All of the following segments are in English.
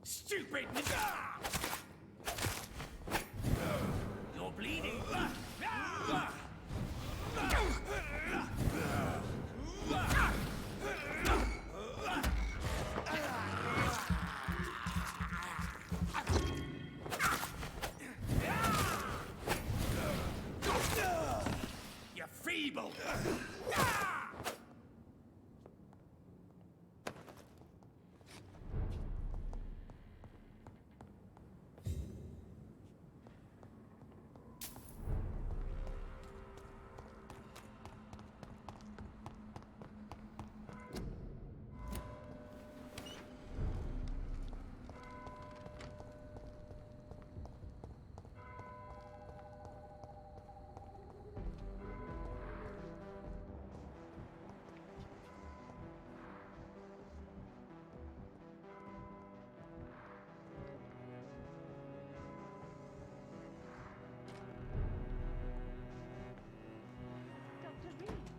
Stupid! You're bleeding. You're feeble. Dr. Reed,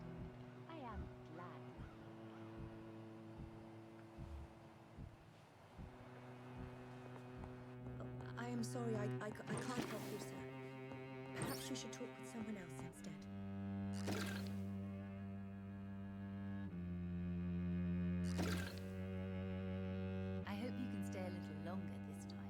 I am glad. I am sorry, I can't help you, sir. Perhaps you should talk with someone else instead. I hope you can stay a little longer this time.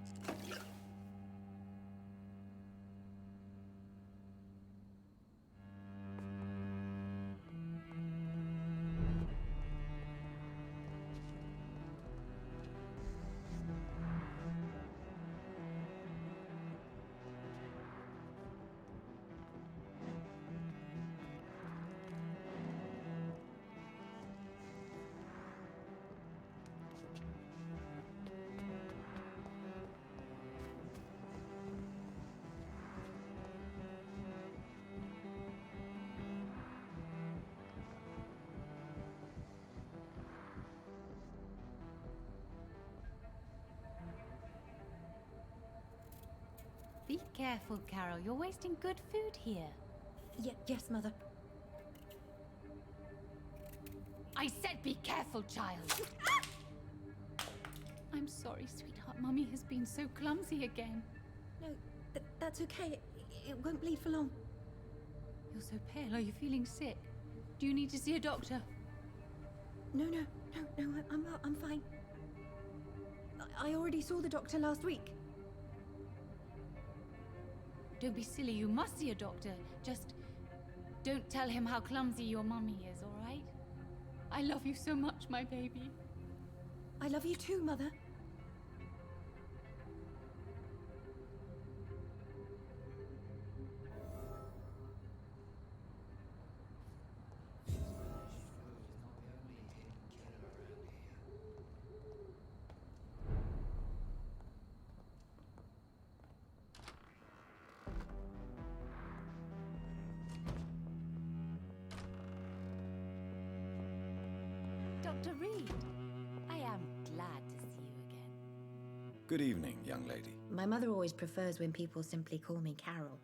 Be careful, Carol. You're wasting good food here. Yes, Mother. I said be careful, child. I'm sorry, sweetheart. Mummy has been so clumsy again. No, that's okay. It won't bleed for long. You're so pale. Are you feeling sick? Do you need to see a doctor? No, I'm fine. I already saw the doctor last week. Don't be silly. You must see a doctor. Just don't tell him how clumsy your mummy is, all right? I love you so much, my baby. I love you too, Mother. Dr. Reed, I am glad to see you again. Good evening, young lady. My mother always prefers when people simply call me Carol.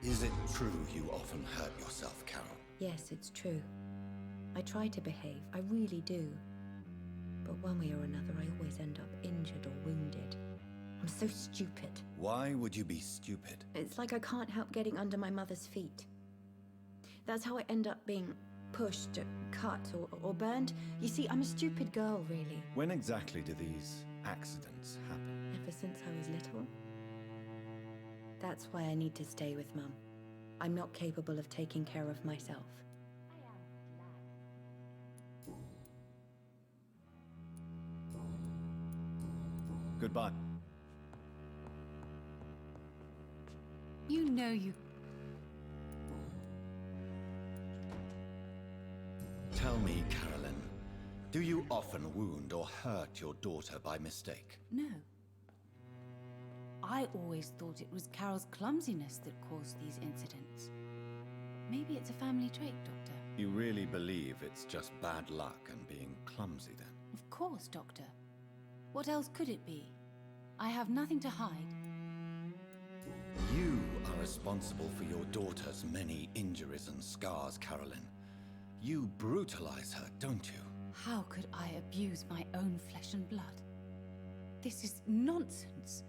Is it true you often hurt yourself, Carol? Yes, it's true. I try to behave, I really do. But one way or another, I always end up injured or wounded. I'm so stupid. Why would you be stupid? It's like I can't help getting under my mother's feet. That's how I end up being pushed, cut, or burned. You see, I'm a stupid girl, really. When exactly do these accidents happen? Ever since I was little. That's why I need to stay with Mum. I'm not capable of taking care of myself. Goodbye. You know you... Tell me, Carolyn, do you often wound or hurt your daughter by mistake? No. I always thought it was Carol's clumsiness that caused these incidents. Maybe it's a family trait, Doctor. You really believe it's just bad luck and being clumsy, then? Of course, Doctor. What else could it be? I have nothing to hide. You are responsible for your daughter's many injuries and scars, Carolyn. You brutalize her, don't you? How could I abuse my own flesh and blood? This is nonsense.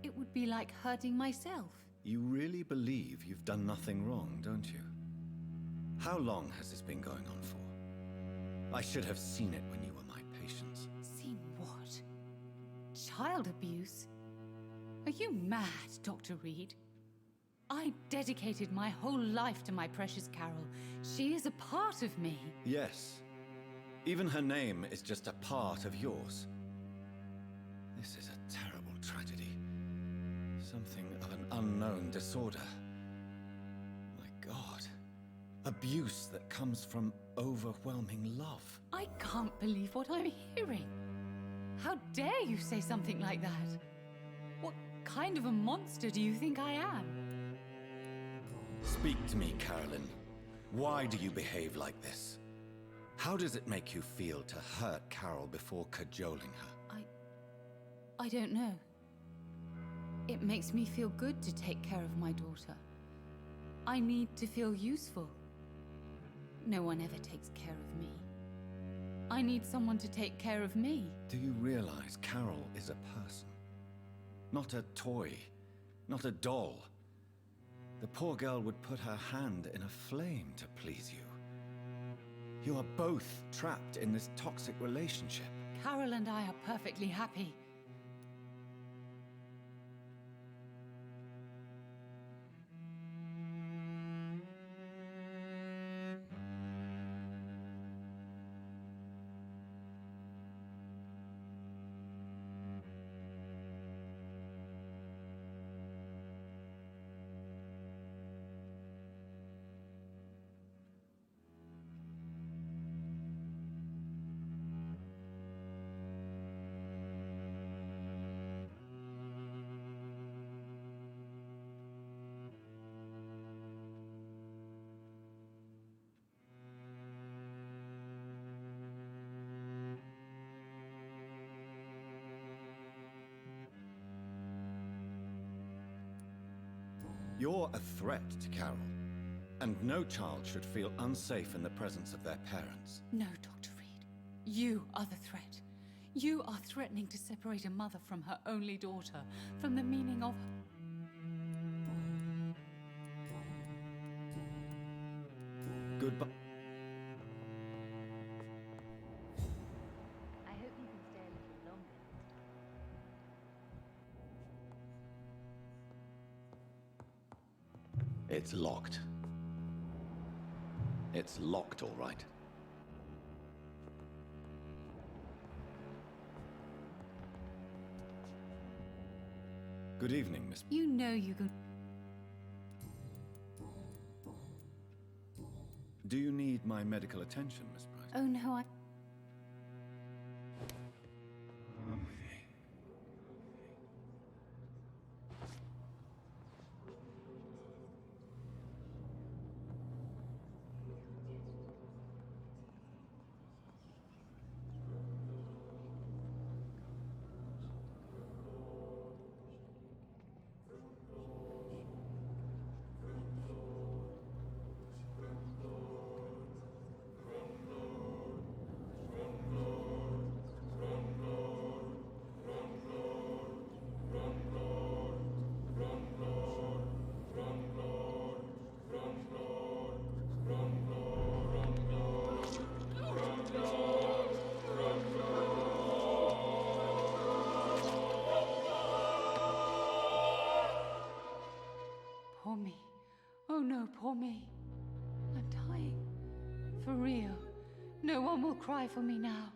It would be like hurting myself. You really believe you've done nothing wrong, don't you? How long has this been going on for? I should have seen it when you were my patients. Seen what? Child abuse? Are you mad, Dr. Reed? I dedicated my whole life to my precious Carol. She is a part of me. Yes. Even her name is just a part of yours. This is a terrible tragedy. Something of an unknown disorder. My God. Abuse that comes from overwhelming love. I can't believe what I'm hearing. How dare you say something like that? What kind of a monster do you think I am? Speak to me, Carolyn. Why do you behave like this? How does it make you feel to hurt Carol before cajoling her? I don't know. It makes me feel good to take care of my daughter. I need to feel useful. No one ever takes care of me. I need someone to take care of me. Do you realize Carol is a person? Not a toy, not a doll. The poor girl would put her hand in a flame to please you. You are both trapped in this toxic relationship. Carol and I are perfectly happy. You're a threat to Carol, and no child should feel unsafe in the presence of their parents. No, Dr. Reed. You are the threat. You are threatening to separate a mother from her only daughter, from the meaning of... Goodbye. I hope you can stay a little longer this time. It's locked. It's locked, all right. Good evening, Miss... You know you can... Do you need my medical attention, Miss Bright? Oh no, I... Poor me. Oh no, poor me. I'm dying. For real. No one will cry for me now.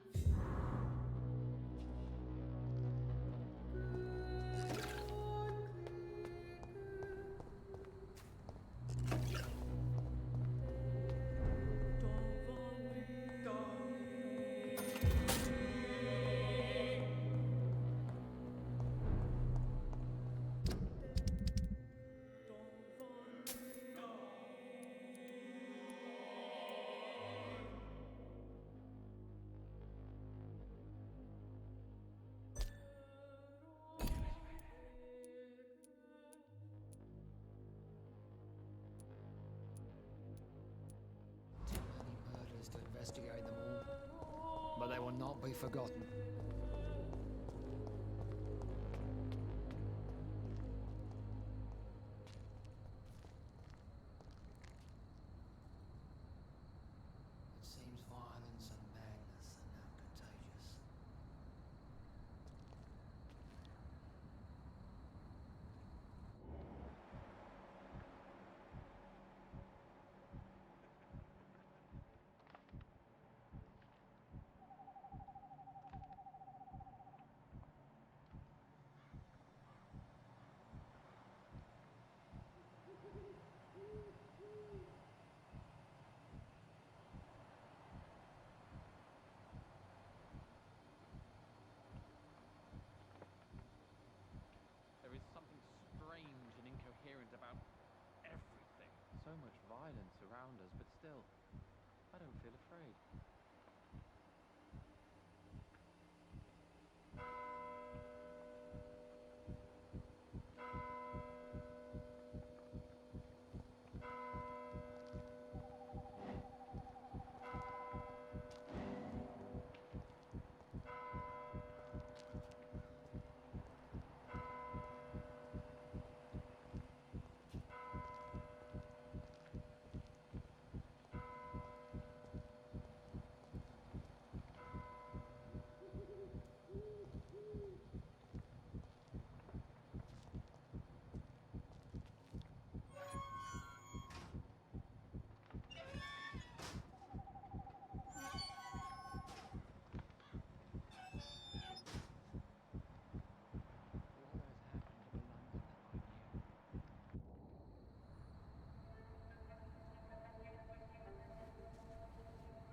will not be forgotten. It seems violence and madness are now contagious. There is something strange and incoherent about everything. So much violence around us, but still, I don't feel afraid. What has happened to the London that I knew?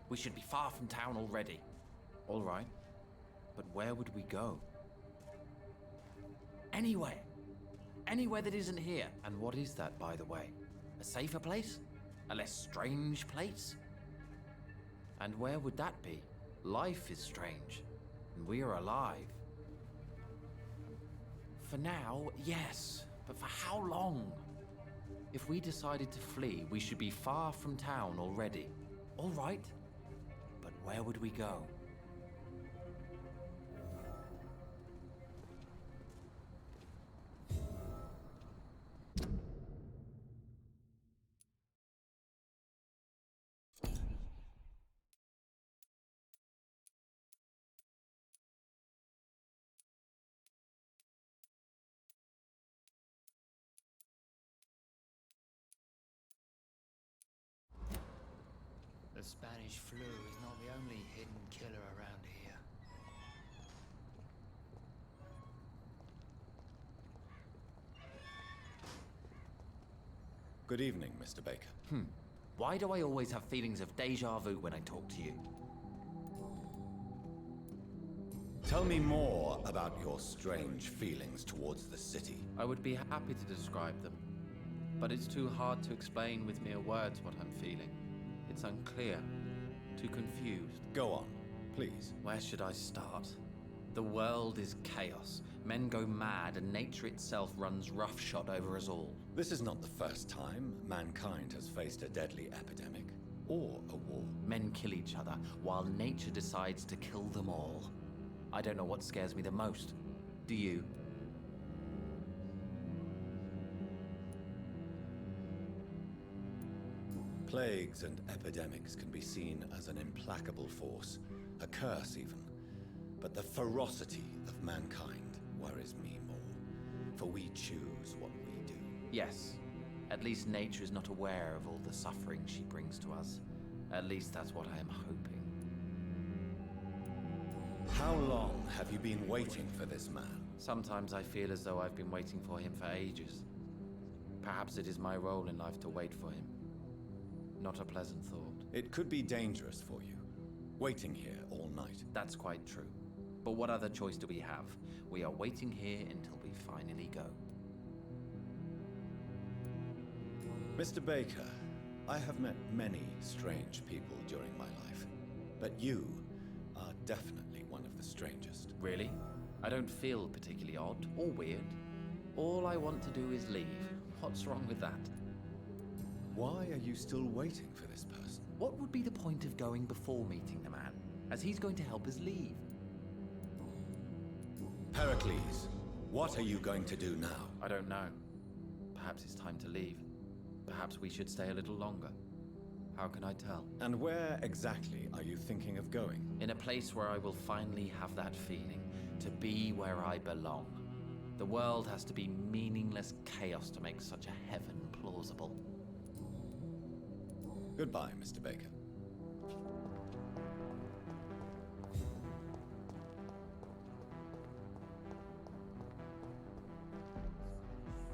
We should be far from town already. All right. But where would we go? Anywhere. Anywhere that isn't here. And what is that, by the way? A safer place? A less strange place? And where would that be? Life is strange. And we are alive. For now, yes. But for how long? If we decided to flee, we should be far from town already. All right. But where would we go? The Spanish flu is not the only hidden killer around here. Good evening, Mr. Baker. Why do I always have feelings of deja vu when I talk to you? Tell me more about your strange feelings towards the city. I would be happy to describe them, but it's too hard to explain with mere words what I'm feeling. It's unclear, too confused. Go on, please. Where should I start? The world is chaos. Men go mad, and nature itself runs roughshod over us all. This is not the first time mankind has faced a deadly epidemic or a war. Men kill each other, while nature decides to kill them all. I don't know what scares me the most. Do you? Plagues and epidemics can be seen as an implacable force, a curse even. But the ferocity of mankind worries me more, for we choose what we do. Yes. At least nature is not aware of all the suffering she brings to us. At least that's what I am hoping. How long have you been waiting for this man? Sometimes I feel as though I've been waiting for him for ages. Perhaps it is my role in life to wait for him. Not a pleasant thought. It could be dangerous for you, waiting here all night. That's quite true. But what other choice do we have? We are waiting here until we finally go. Mr. Baker, I have met many strange people during my life, but you are definitely one of the strangest. Really? I don't feel particularly odd or weird. All I want to do is leave. What's wrong with that? Why are you still waiting for this person? What would be the point of going before meeting the man? as he's going to help us leave. Pericles, what are you going to do now? I don't know. Perhaps it's time to leave. Perhaps we should stay a little longer. How can I tell? And where exactly are you thinking of going? In a place where I will finally have that feeling, to be where I belong. The world has to be meaningless chaos to make such a heaven plausible. Goodbye, Mr. Baker.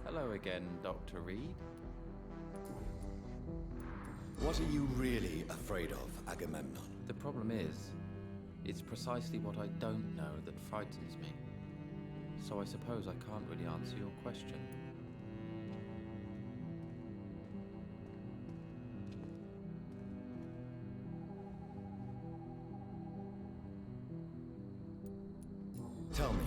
Hello again, Dr. Reed. What are you really afraid of, Agamemnon? The problem is, it's precisely what I don't know that frightens me. So I suppose I can't really answer your question. Tell me,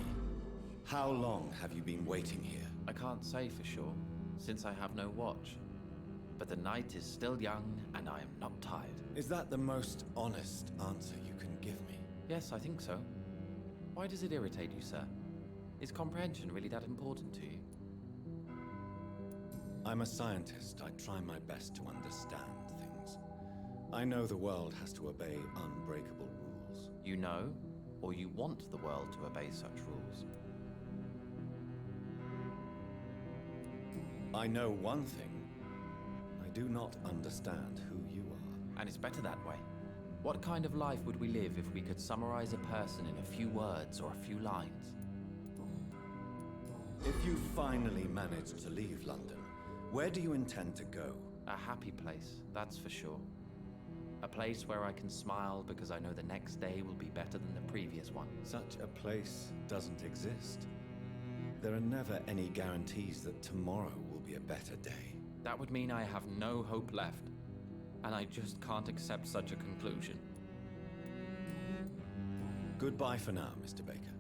how long have you been waiting here? I can't say for sure, since I have no watch. But the night is still young, and I am not tired. Is that the most honest answer you can give me? Yes, I think so. Why does it irritate you, sir? Is comprehension really that important to you? I'm a scientist. I try my best to understand things. I know the world has to obey unbreakable rules. You know, or you want the world to obey such rules? I know one thing. I do not understand who you are. And it's better that way. What kind of life would we live if we could summarize a person in a few words or a few lines? If you finally manage to leave London, where do you intend to go? A happy place, that's for sure. A place where I can smile because I know the next day will be better than the previous one. Such a place doesn't exist. There are never any guarantees that tomorrow will be a better day. That would mean I have no hope left, and I just can't accept such a conclusion. Goodbye for now, Mr. Baker.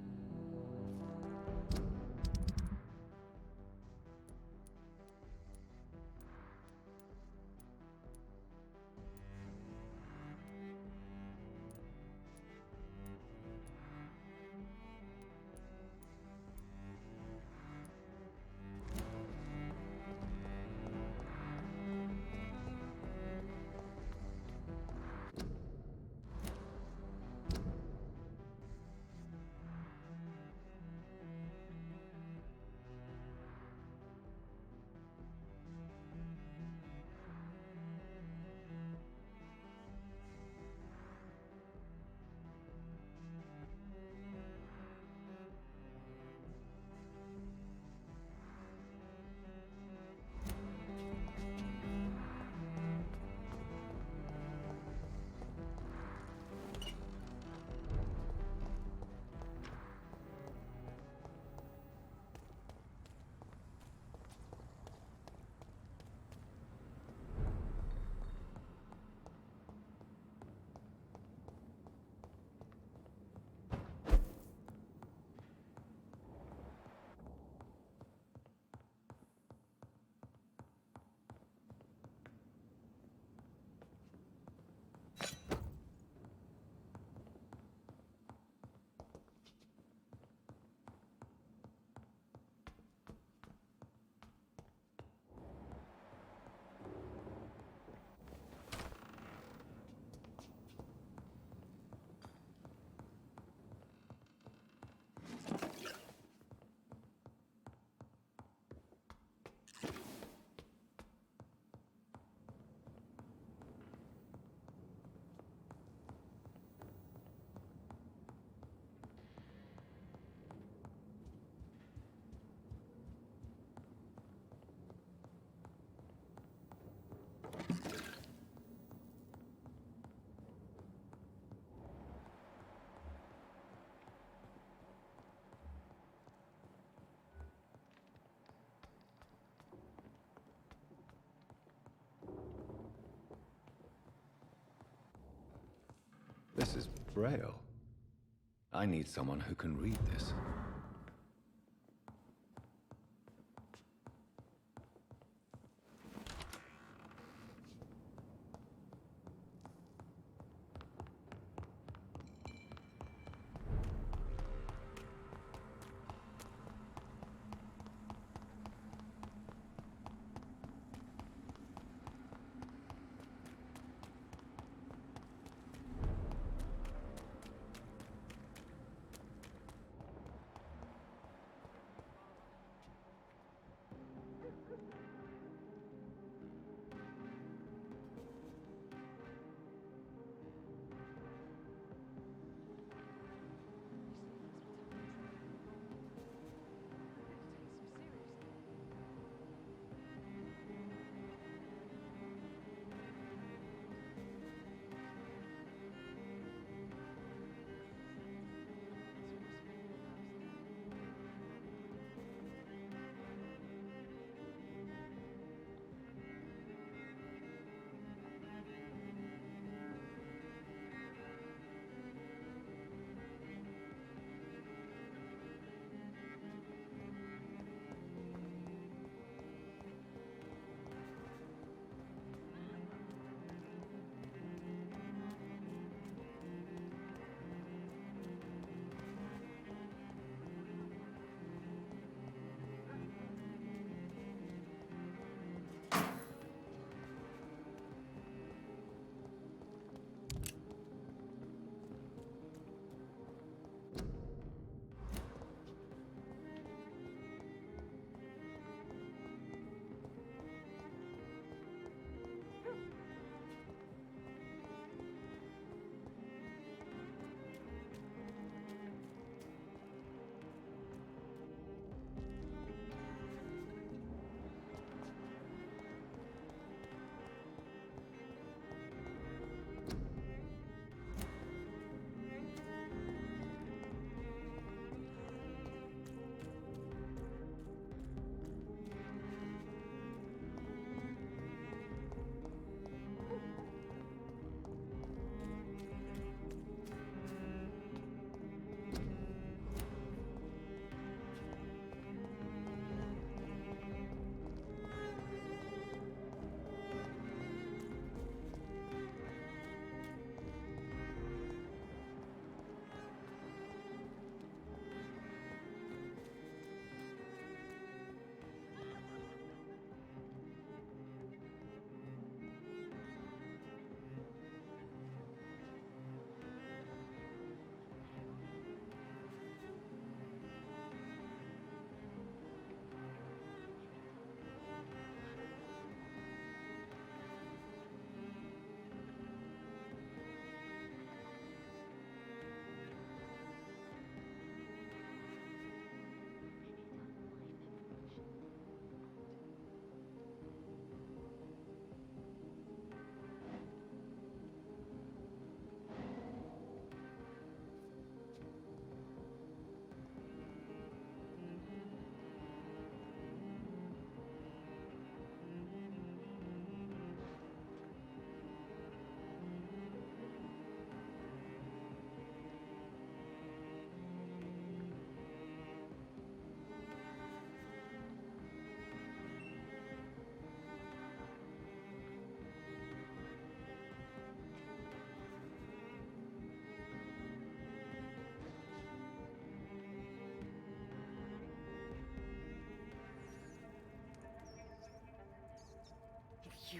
This is Braille. I need someone who can read this.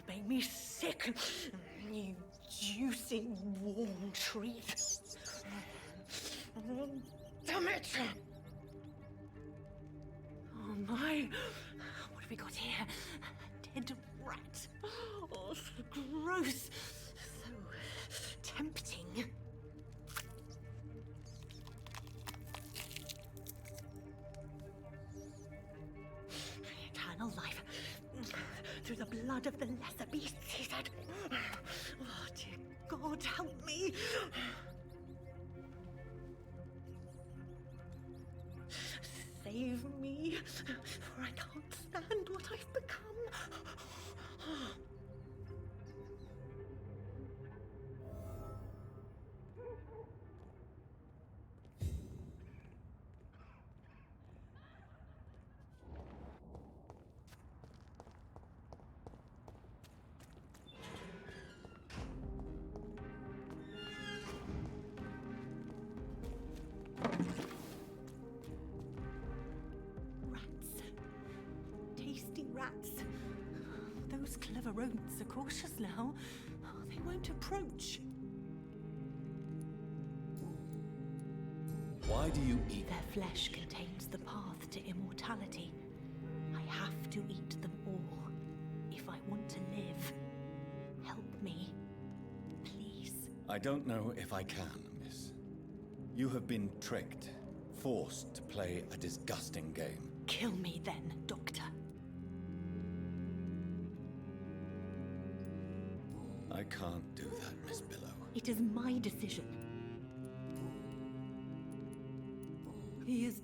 made me sick. You juicy, warm treat. Oh, damn it! Oh my! What have we got here? A dead rat. Oh, so gross. So tempting. Eternal life. Through the blood of the lesser beasts, he said. Oh, dear God, help me. Save me, for I can't stand what I've become. Tasty rats. Those clever rodents are cautious now. They won't approach. Why do you eat? Their flesh contains the path to immortality. I have to eat them all if I want to live. Help me, please. I don't know if I can, miss. You have been tricked, forced to play a disgusting game. Kill me then, Doctor. I can't do that, Miss Billow. It is my decision. He is...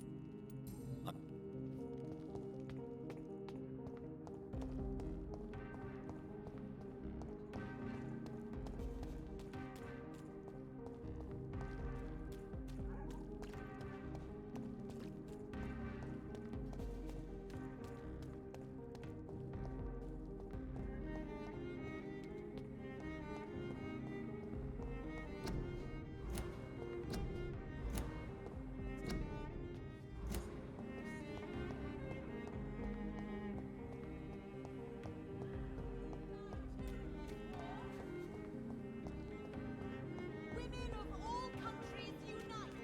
Women of all countries unite!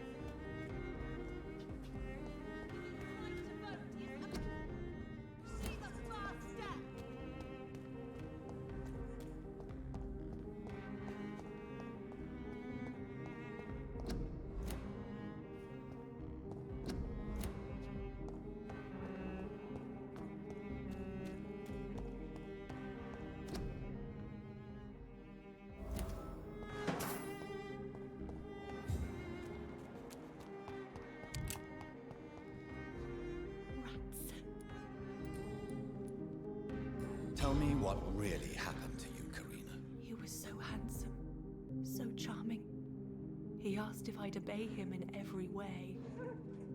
Right to vote is a... See the first step! rats. Tell me what really happened to you, Karina. He was so handsome, so charming. He asked if I'd obey him in every way.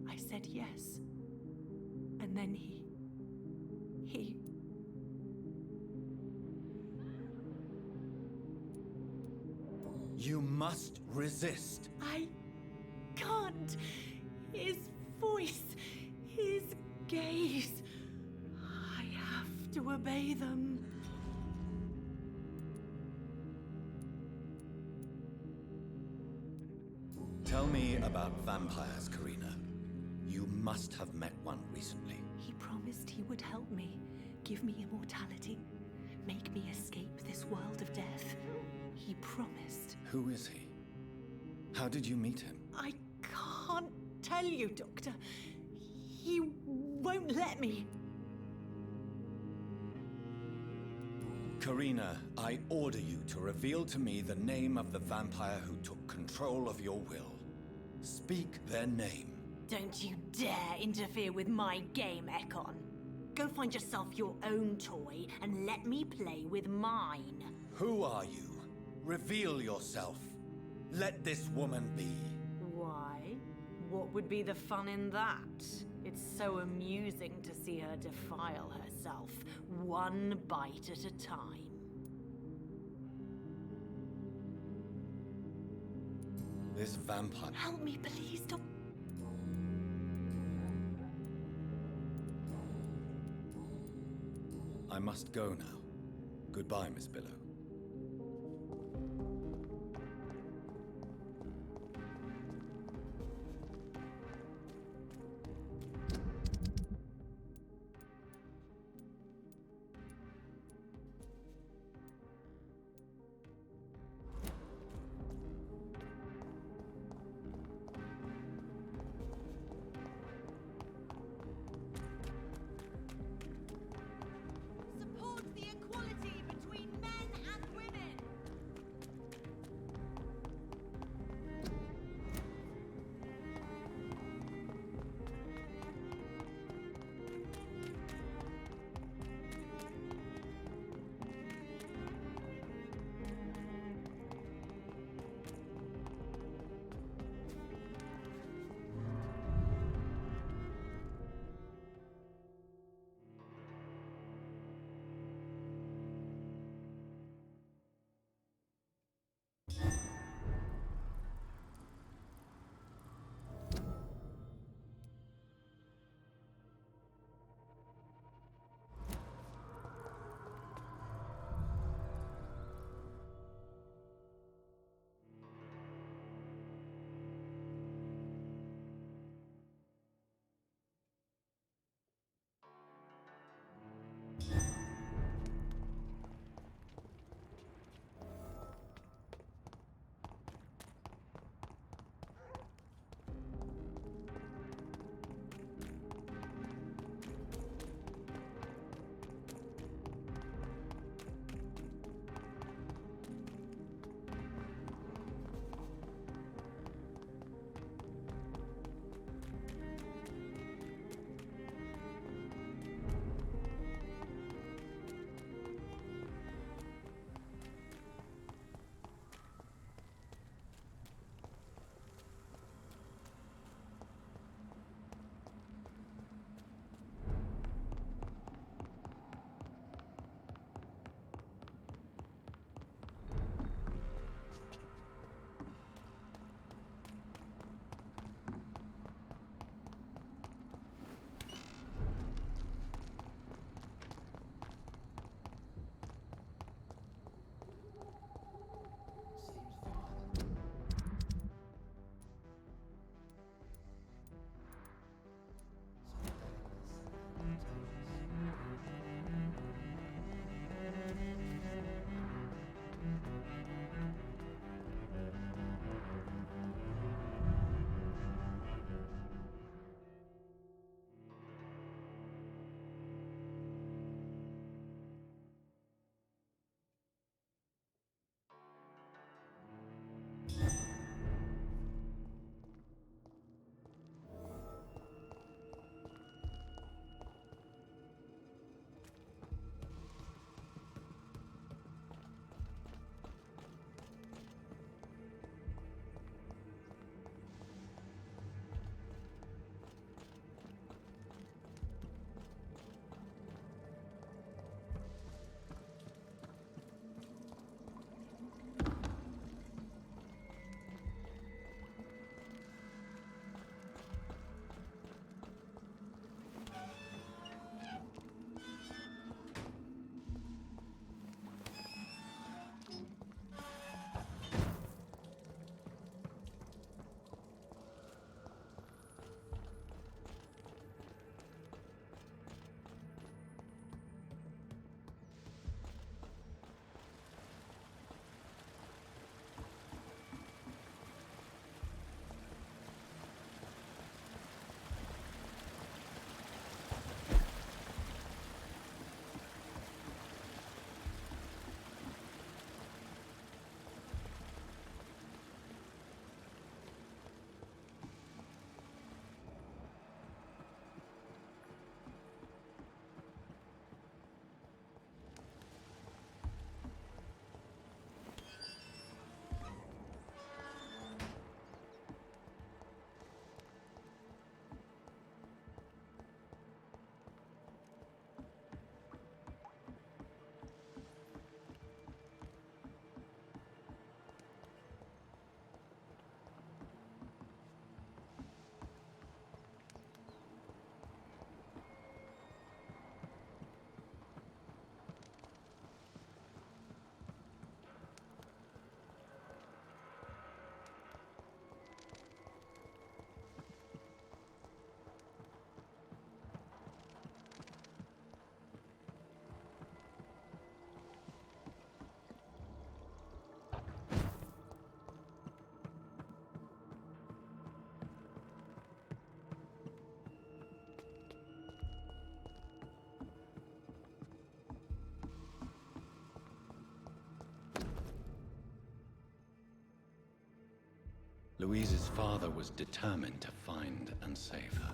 I said yes. And then he... You must resist. I can't. His voice, his gaze. I have to obey them. Tell me about vampires, Karina. You must have met one recently. He promised he would help me, give me immortality, make me escape this world of death. He promised. Who is he? How did you meet him? I can't tell you, Doctor. He won't let me. Karina, I order you to reveal to me the name of the vampire who took control of your will. Speak their name. Don't you dare interfere with my game, Ekon. Go find yourself your own toy and let me play with mine. Who are you? Reveal yourself. Let this woman be. Why? What would be the fun in that? It's so amusing to see her defile herself, one bite at a time. This vampire... Help me, please, stop. I must go now. Goodbye, Miss Billow. Support the equality between men Louise's father was determined to find and save her.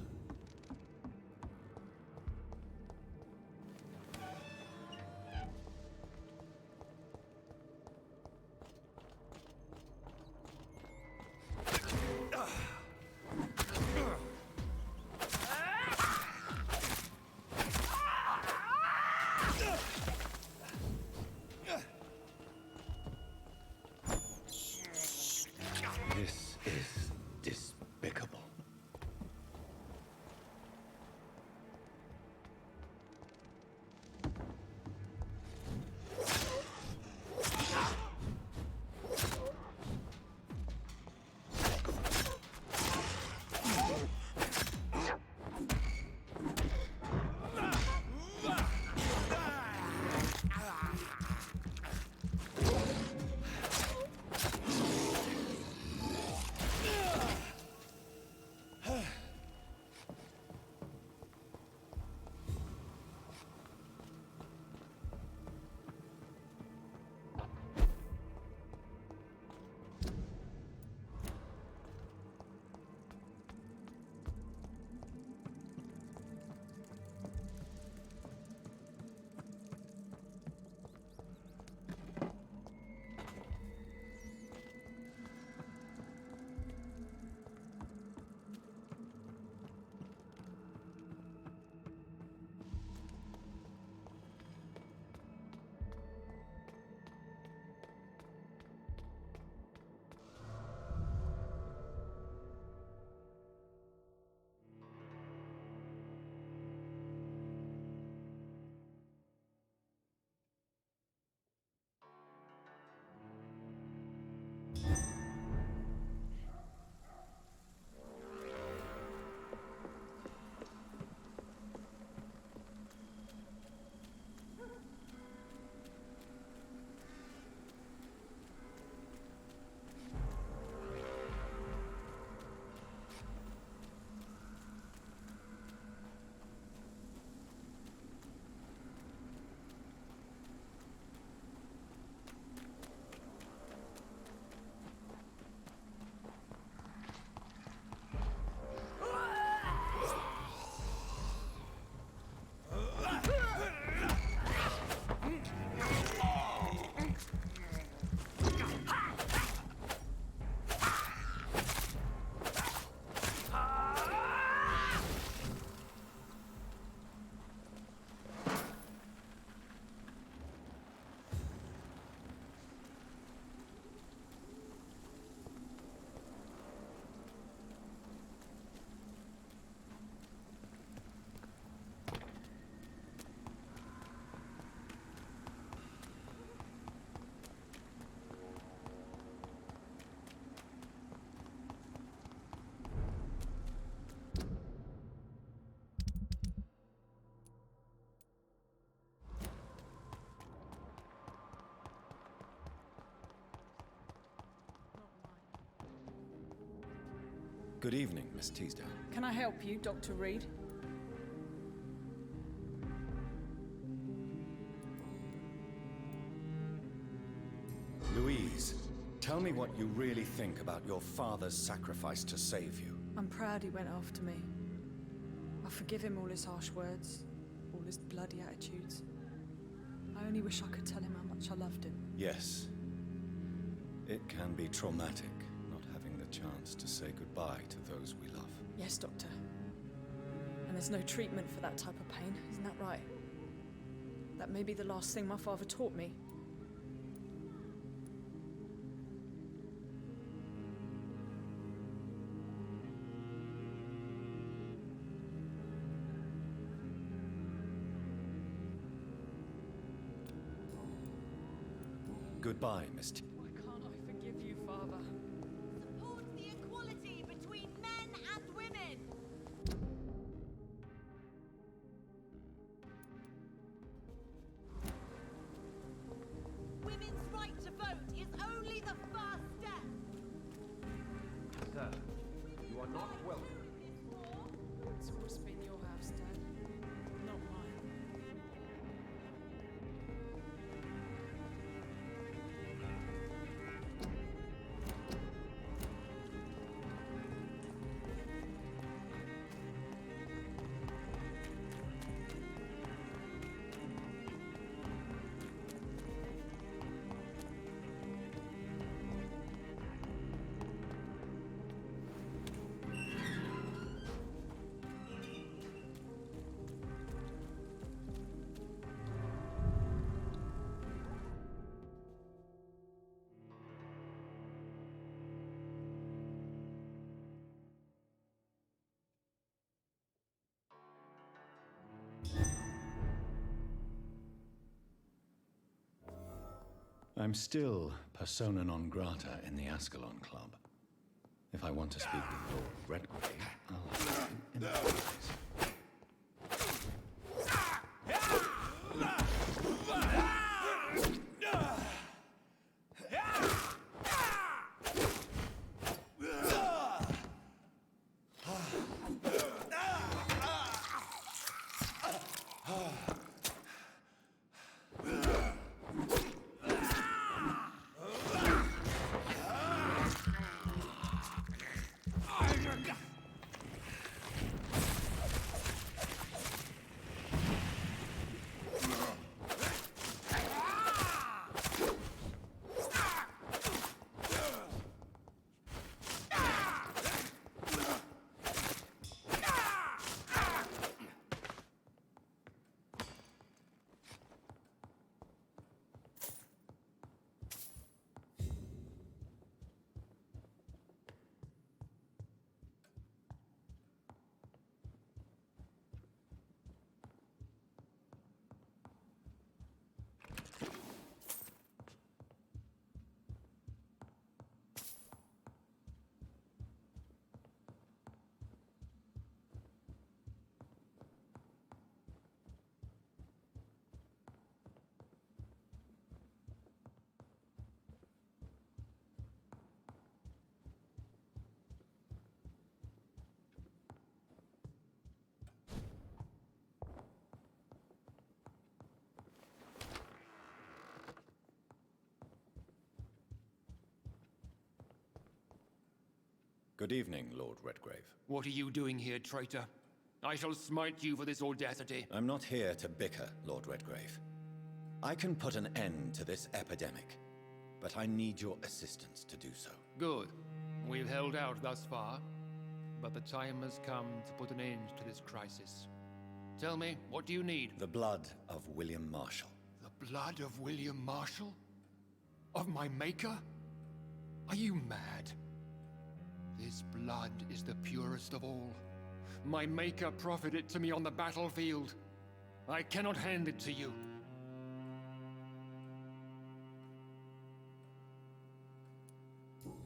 This is despicable. Good evening, Miss Teasdale. Can I help you, Dr. Reed? Louise, tell me what you really think about your father's sacrifice to save you. I'm proud he went after me. I forgive him all his harsh words, all his bloody attitudes. I only wish I could tell him how much I loved him. Yes. It can be traumatic, not having the chance to say goodbye to those we love. Yes, Doctor. And there's no treatment for that type of pain, isn't that right? That may be the last thing my father taught me. Goodbye, Miss T. Why can't I forgive you, Father? Support the equality between men and women. Women's right to vote is only the first step. Sir, you are not welcome. It's always been your house, Dad, not mine. I'm still persona non grata in the Ascalon Club. If I want to speak with Lord Redgrave, I'll have to in the office. Good evening, Lord Redgrave. What are you doing here, traitor? I shall smite you for this audacity. I'm not here to bicker, Lord Redgrave. I can put an end to this epidemic, but I need your assistance to do so. Good. We've held out thus far, but the time has come to put an end to this crisis. Tell me, what do you need? The blood of William Marshall. The blood of William Marshall? Of my maker? Are you mad? This blood is the purest of all. My maker proffered it to me on the battlefield. I cannot hand it to you.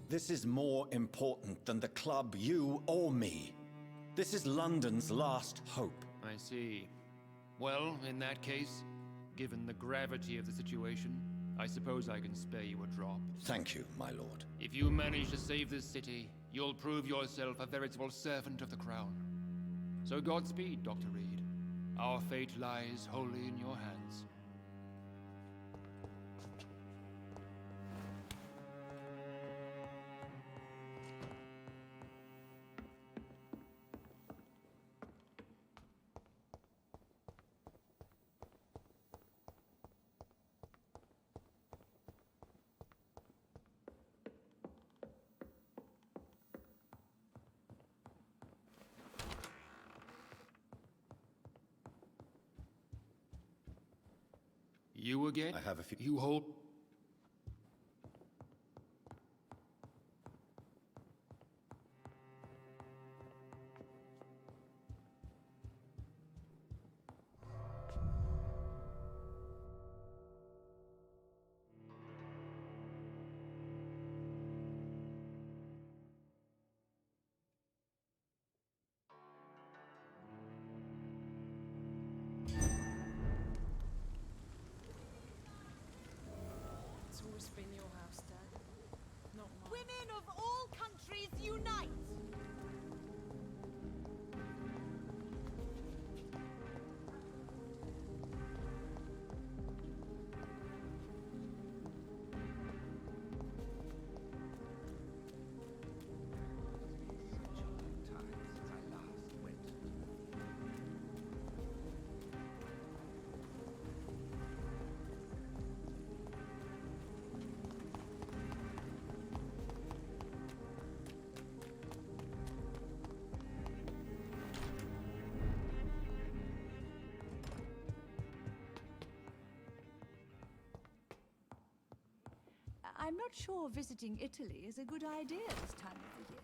This is more important than the club, you or me. This is London's last hope. I see. Well, in that case, given the gravity of the situation, I suppose I can spare you a drop. Thank you, my lord. If you manage to save this city, you'll prove yourself a veritable servant of the crown. So Godspeed, Dr. Reed. Our fate lies wholly in your hands. You again? I have a few... You hold... It's always been your house, Dad. Not mine. Women of all countries unite! I'm not sure visiting Italy is a good idea this time of the year.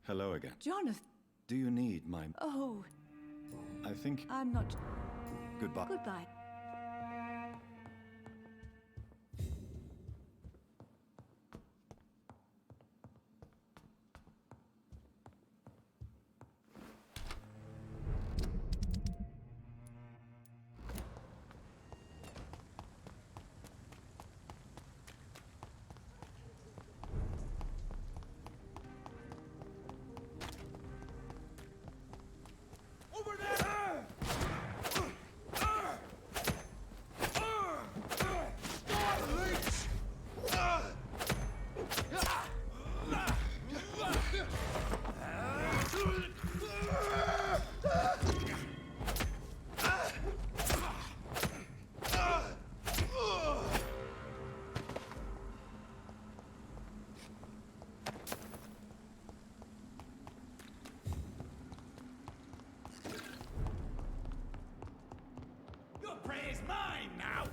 Hello again. Jonathan. Do you need my... Oh, I think... I'm not. Goodbye. Goodbye. Over there! Your prey is mine now!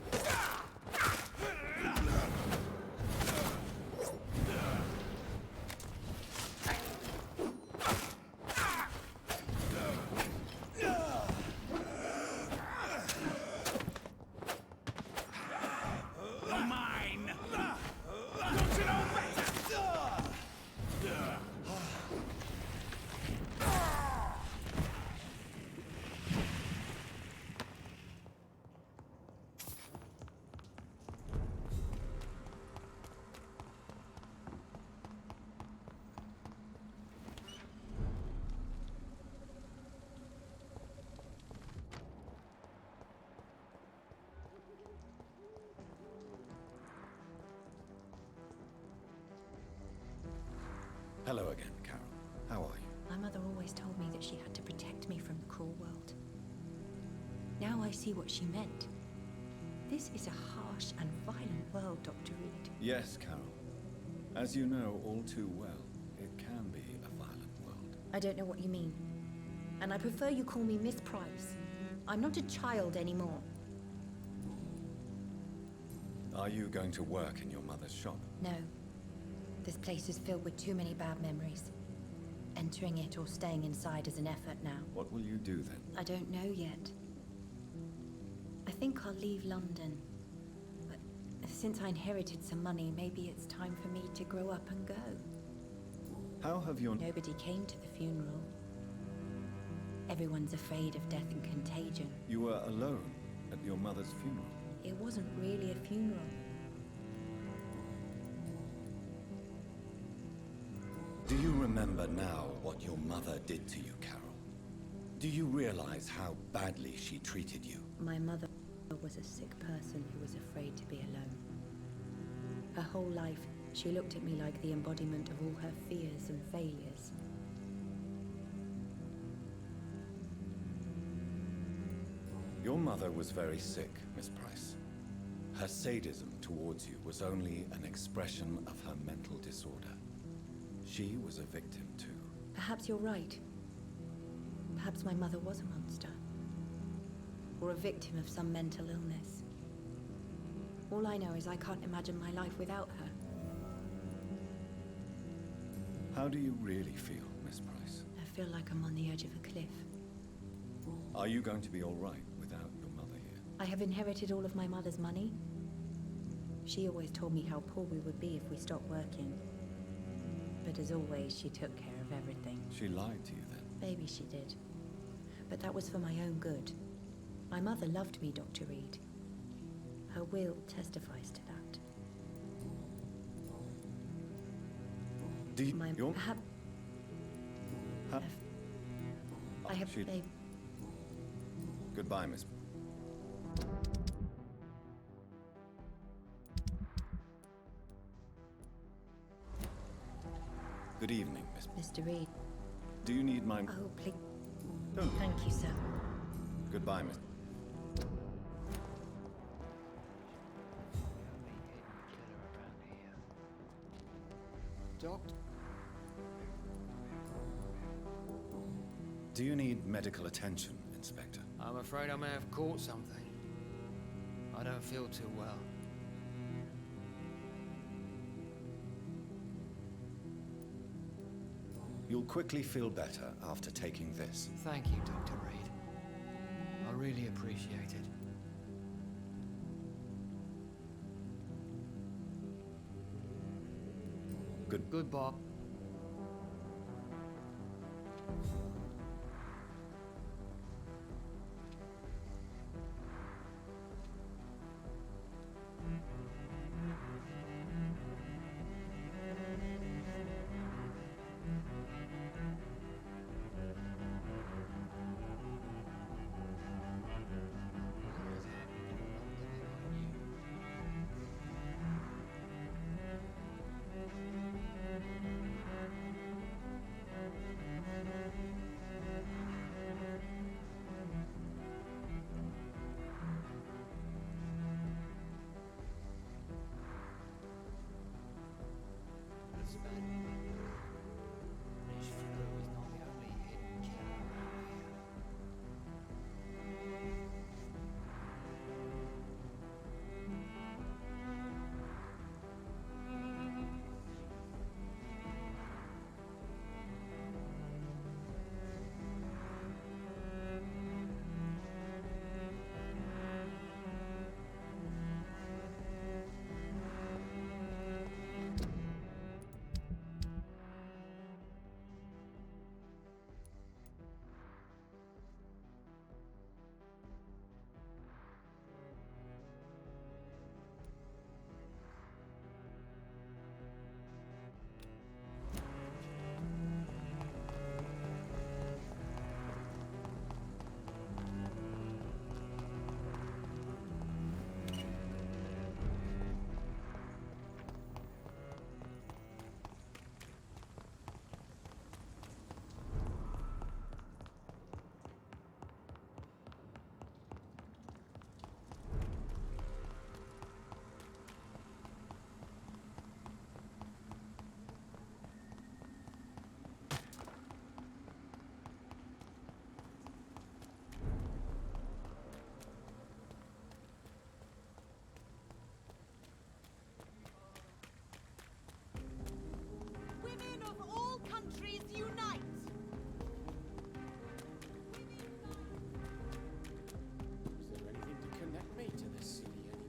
You're mine! Don't you know better? Hello again, Carol. How are you? My mother always told me that she had to protect me from the cruel world. Now I see what she meant. This is a harsh and violent world, Dr. Reed. Yes, Carol. As you know all too well, it can be a violent world. I don't know what you mean. And I prefer you call me Miss Price. I'm not a child anymore. Are you going to work in your mother's shop? No. This place is filled with too many bad memories. Entering it or staying inside is an effort now. What will you do then? I don't know yet. I think I'll leave London. But since I inherited some money, maybe it's time for me to grow up and go. How have your... Nobody came to the funeral. Everyone's afraid of death and contagion. You were alone at your mother's funeral. It wasn't really a funeral. Do you remember now what your mother did to you, Carol? Do you realize how badly she treated you? My mother was a sick person who was afraid to be alone. Her whole life, she looked at me like the embodiment of all her fears and failures. Your mother was very sick, Miss Price. Her sadism towards you was only an expression of her mental disorder. She was a victim too. Perhaps you're right. Perhaps my mother was a monster. Or a victim of some mental illness. All I know is I can't imagine my life without her. How do you really feel, Miss Price? I feel like I'm on the edge of a cliff. Are you going to be all right without your mother here? I have inherited all of my mother's money. She always told me how poor we would be if we stopped working. But as always, she took care of everything. She lied to you then? Maybe she did. But that was for my own good. My mother loved me, Dr. Reed. Her will testifies to that. Do you... My... Your... Perhaps... Huh? I have... She... Babe. Goodbye, Miss... Good evening, Miss... Mr. Reed. Do you need my... Oh, please. Don't... Thank you, sir. Goodbye, Miss... Doctor? Do you need medical attention, Inspector? I'm afraid I may have caught something. I don't feel too well. You'll quickly feel better after taking this. Thank you, Dr. Reed. I really appreciate it. Good, Bob. Women of all countries unite! Is there anything to connect me to this city anymore?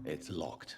It's locked.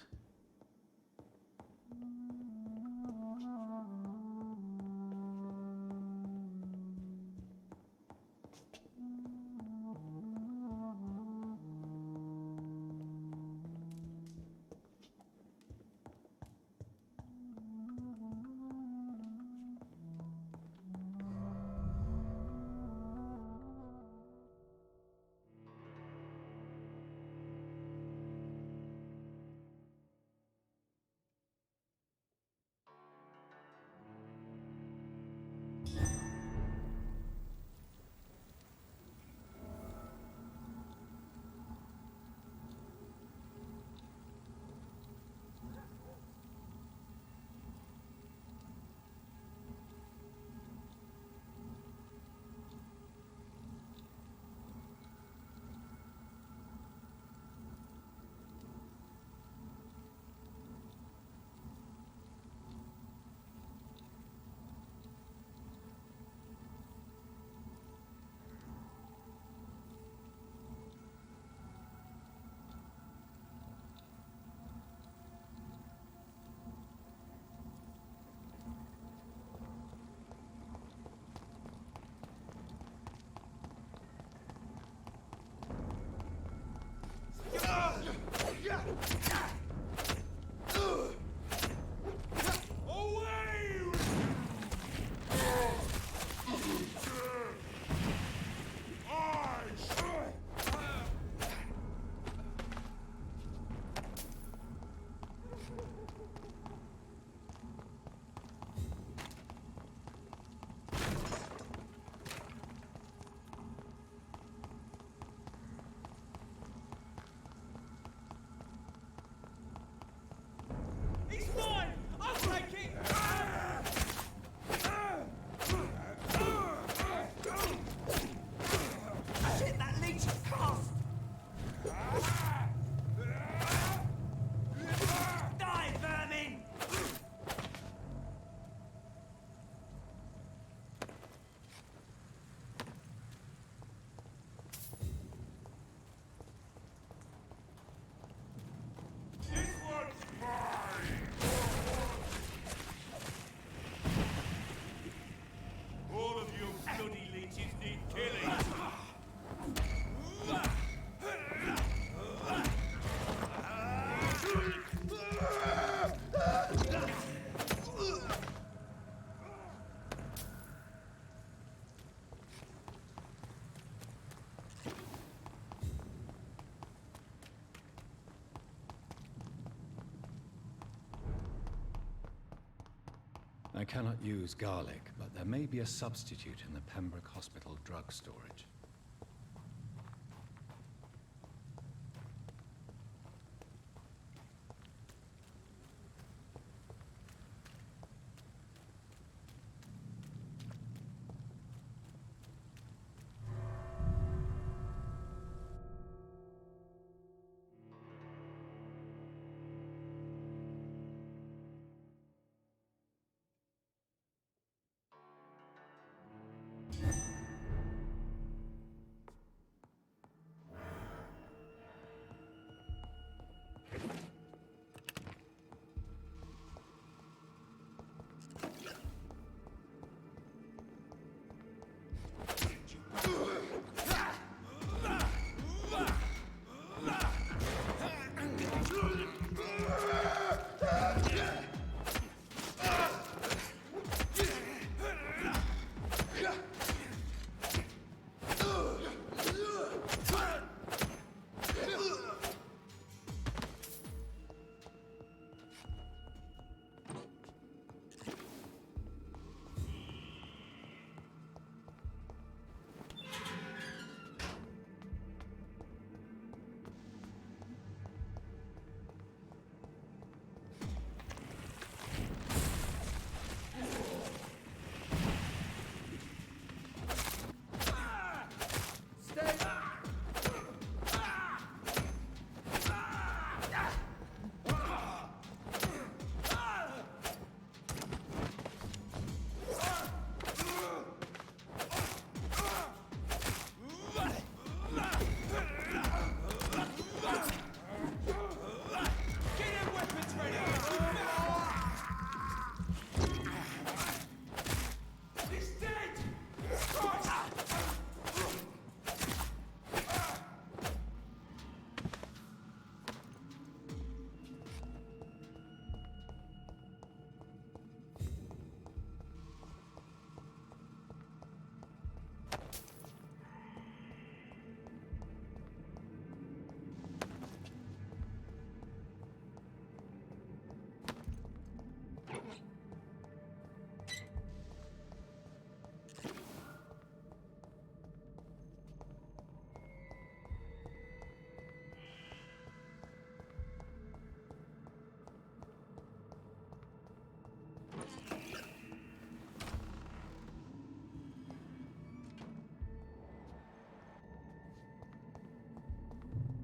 I cannot use garlic, but there may be a substitute in the Pembroke Hospital drug storage.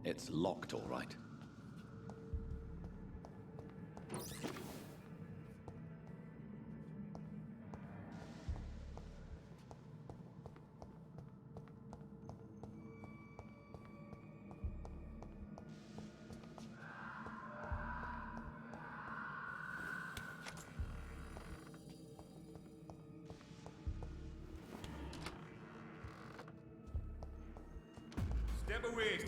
It's locked, all right. Step away.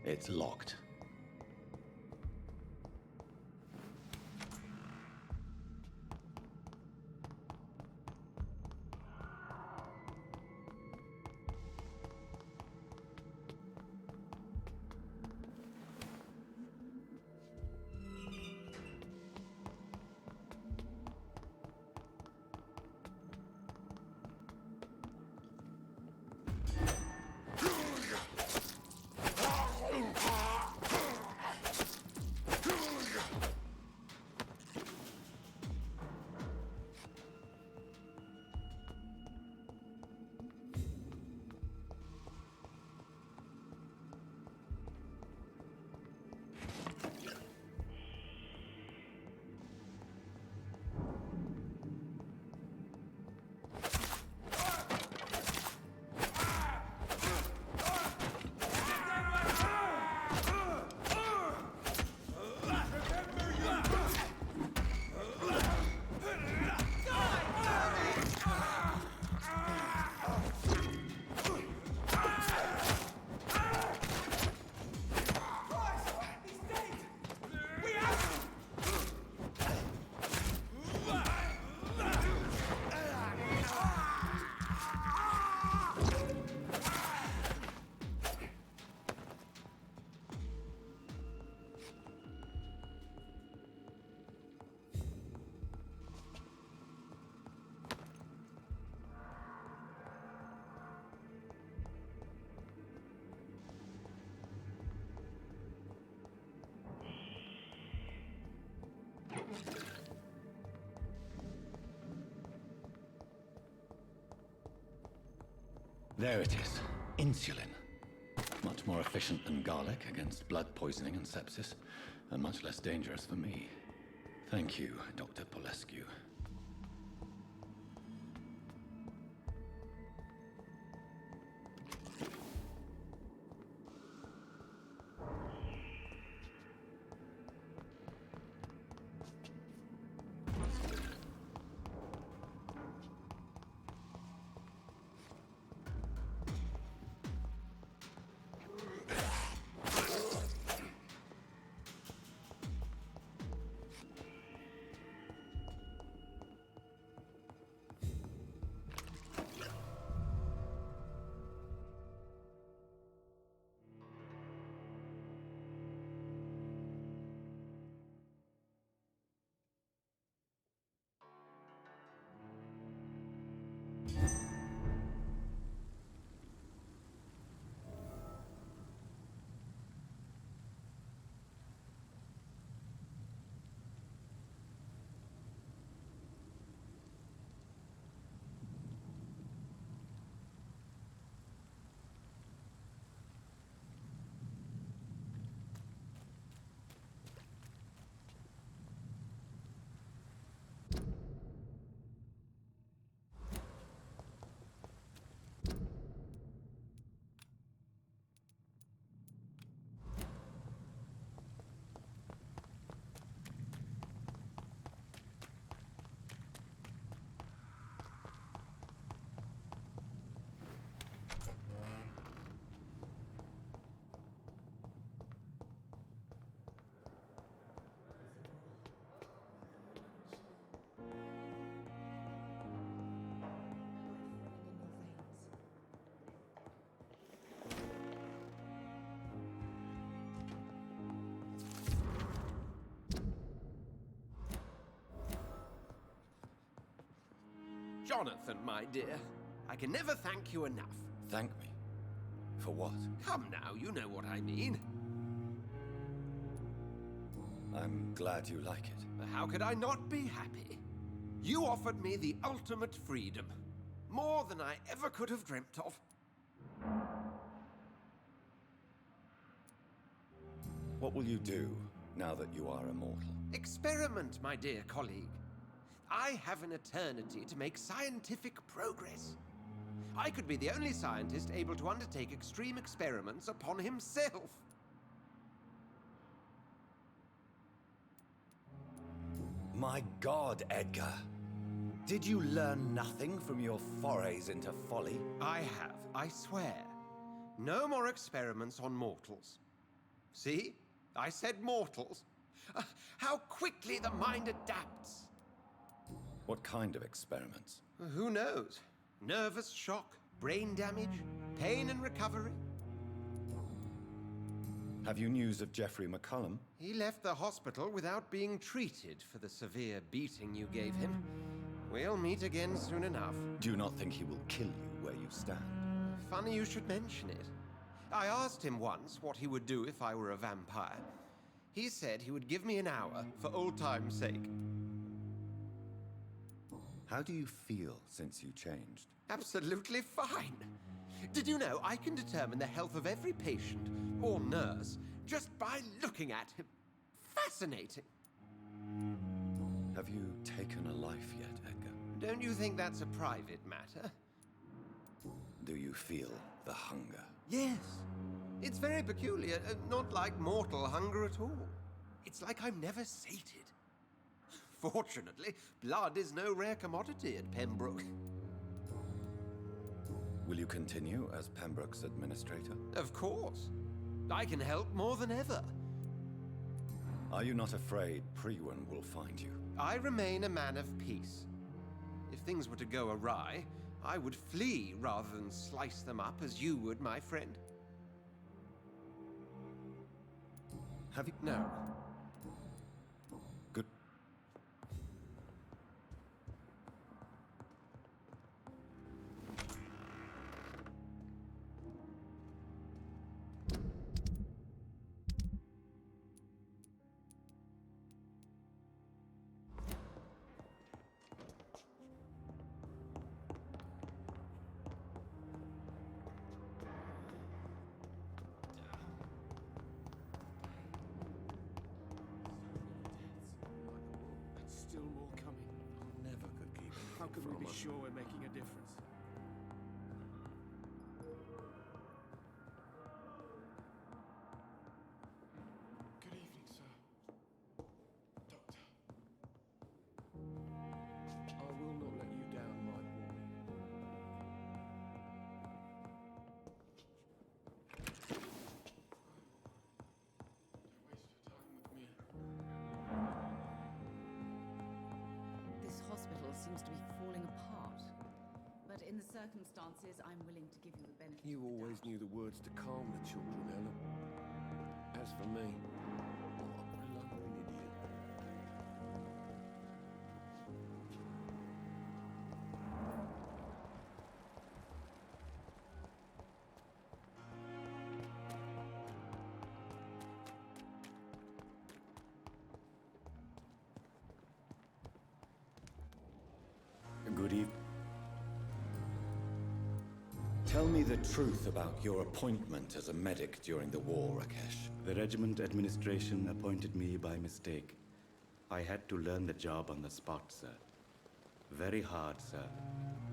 It's locked. There it is. Insulin. Much more efficient than garlic against blood poisoning and sepsis, and much less dangerous for me. Thank you, Dr. Polescu. Jonathan, my dear, I can never thank you enough. Thank me? For what? Come now, you know what I mean. I'm glad you like it. How could I not be happy? You offered me the ultimate freedom. More than I ever could have dreamt of. What will you do now that you are immortal? Experiment, my dear colleague. I have an eternity to make scientific progress. I could be the only scientist able to undertake extreme experiments upon himself. My God, Edgar. Did you learn nothing from your forays into folly? I have, I swear. No more experiments on mortals. See? I said mortals. How quickly the mind adapts. What kind of experiments? Who knows? Nervous shock, brain damage, pain and recovery. Have you news of Jeffrey McCullum? He left the hospital without being treated for the severe beating you gave him. We'll meet again soon enough. Do you not think he will kill you where you stand? Funny you should mention it. I asked him once what he would do if I were a vampire. He said he would give me an hour for old time's sake. How do you feel since you changed? Absolutely fine. Did you know I can determine the health of every patient or nurse just by looking at him? Fascinating. Have you taken a life yet, Edgar? Don't you think that's a private matter? Do you feel the hunger? Yes. It's very peculiar, not like mortal hunger at all. It's like I'm never sated. Fortunately, blood is no rare commodity at Pembroke. Will you continue as Pembroke's administrator? Of course. I can help more than ever. Are you not afraid Priwen will find you? I remain a man of peace. If things were to go awry, I would flee rather than slice them up as you would, my friend. Have you? No. Good. Still more coming. Never could keep How can we be sure we're making a difference? Good evening, sir. Doctor. I will not let you down, my boy. Don't waste your time with me. This hospital seems to be falling apart. But in the circumstances, I'm willing to give you the benefit You of the always doubt. knew the words to calm the children, Ellen. As for me, what a blundering idiot. Good evening. Tell me the truth about your appointment as a medic during the war, Rakesh. The regiment administration appointed me by mistake. I had to learn the job on the spot, sir. Very hard, sir,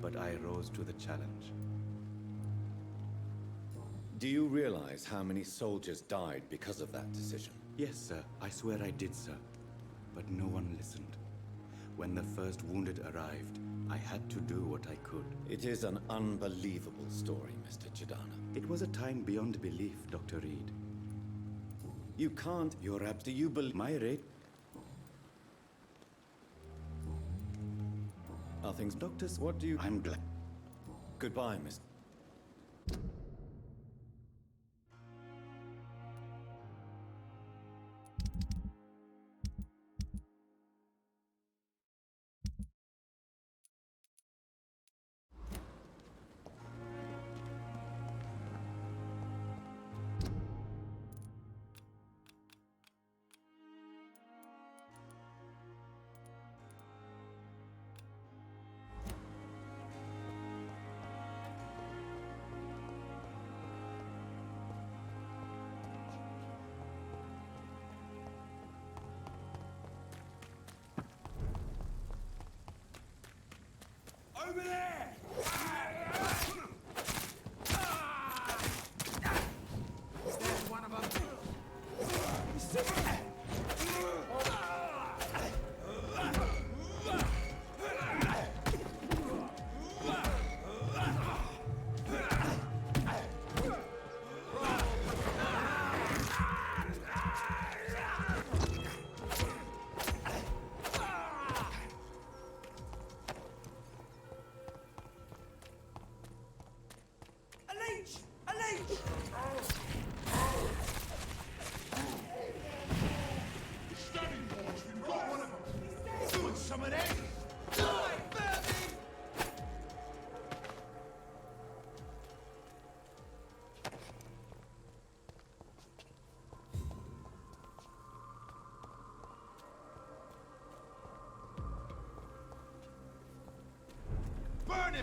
but I rose to the challenge. Do you realize how many soldiers died because of that decision? Yes, sir. I swear I did, sir. But no one listened. When the first wounded arrived, I had to do what I could. It is an unbelievable story, Mr. Chidana. It was a time beyond belief, Dr. Reed. You can't. You're Do you believe? my rate? Are things. Doctors, What do you. I'm glad. Goodbye, Mr.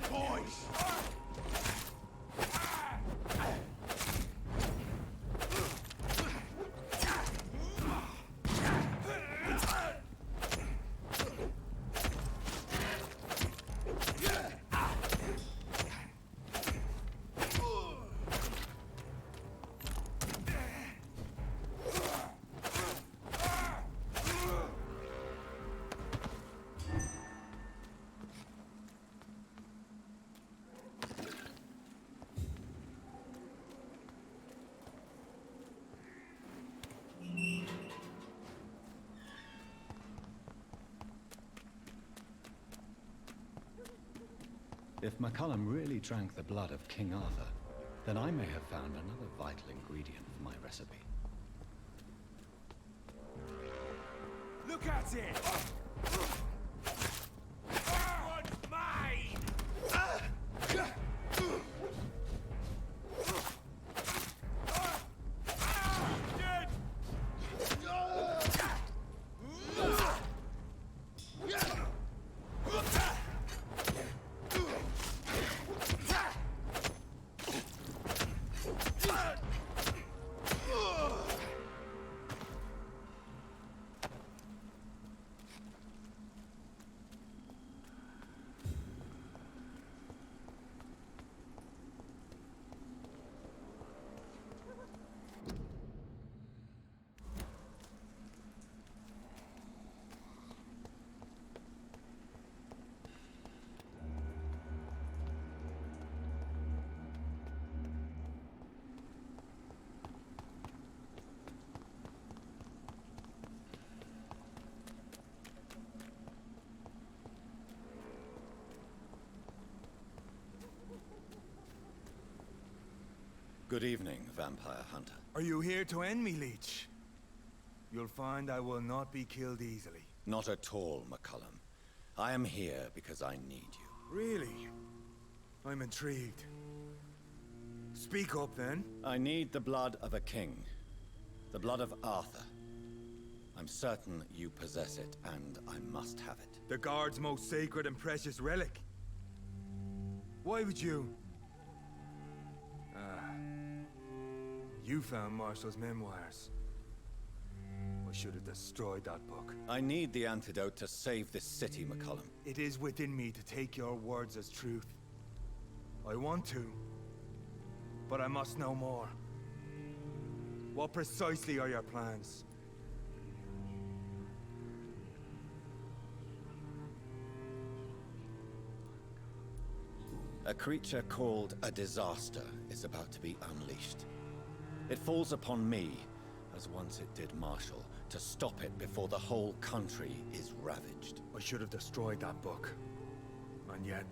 it, boys! If McCullum really drank the blood of King Arthur, then I may have found another vital ingredient for my recipe. Look at it! One's mine! Good evening, vampire hunter. Are you here to end me, Leech? You'll find I will not be killed easily. Not at all, McCullum. I am here because I need you. Really? I'm intrigued. Speak up, then. I need the blood of a king. The blood of Arthur. I'm certain you possess it, and I must have it. The Guard's most sacred and precious relic. Why would you? You found Marshall's memoirs. I should have destroyed that book. I need the antidote to save this city, McCullum. It is within me to take your words as truth. I want to, but I must know more. What precisely are your plans? A creature called a disaster is about to be unleashed. It falls upon me, as once it did Marshall, to stop it before the whole country is ravaged. I should have destroyed that book. And yet,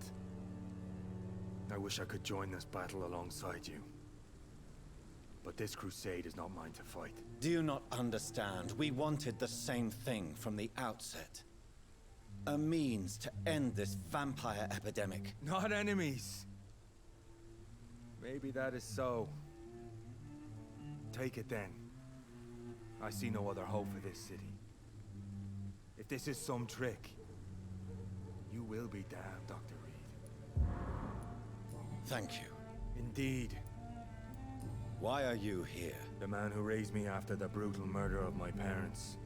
I wish I could join this battle alongside you. But this crusade is not mine to fight. Do you not understand? We wanted the same thing from the outset. A means to end this vampire epidemic. Not enemies. Maybe that is so. Take it then. I see no other hope for this city. If this is some trick, you will be damned, Dr. Reed. Thank you. Indeed. Why are you here? The man who raised me after the brutal murder of my parents.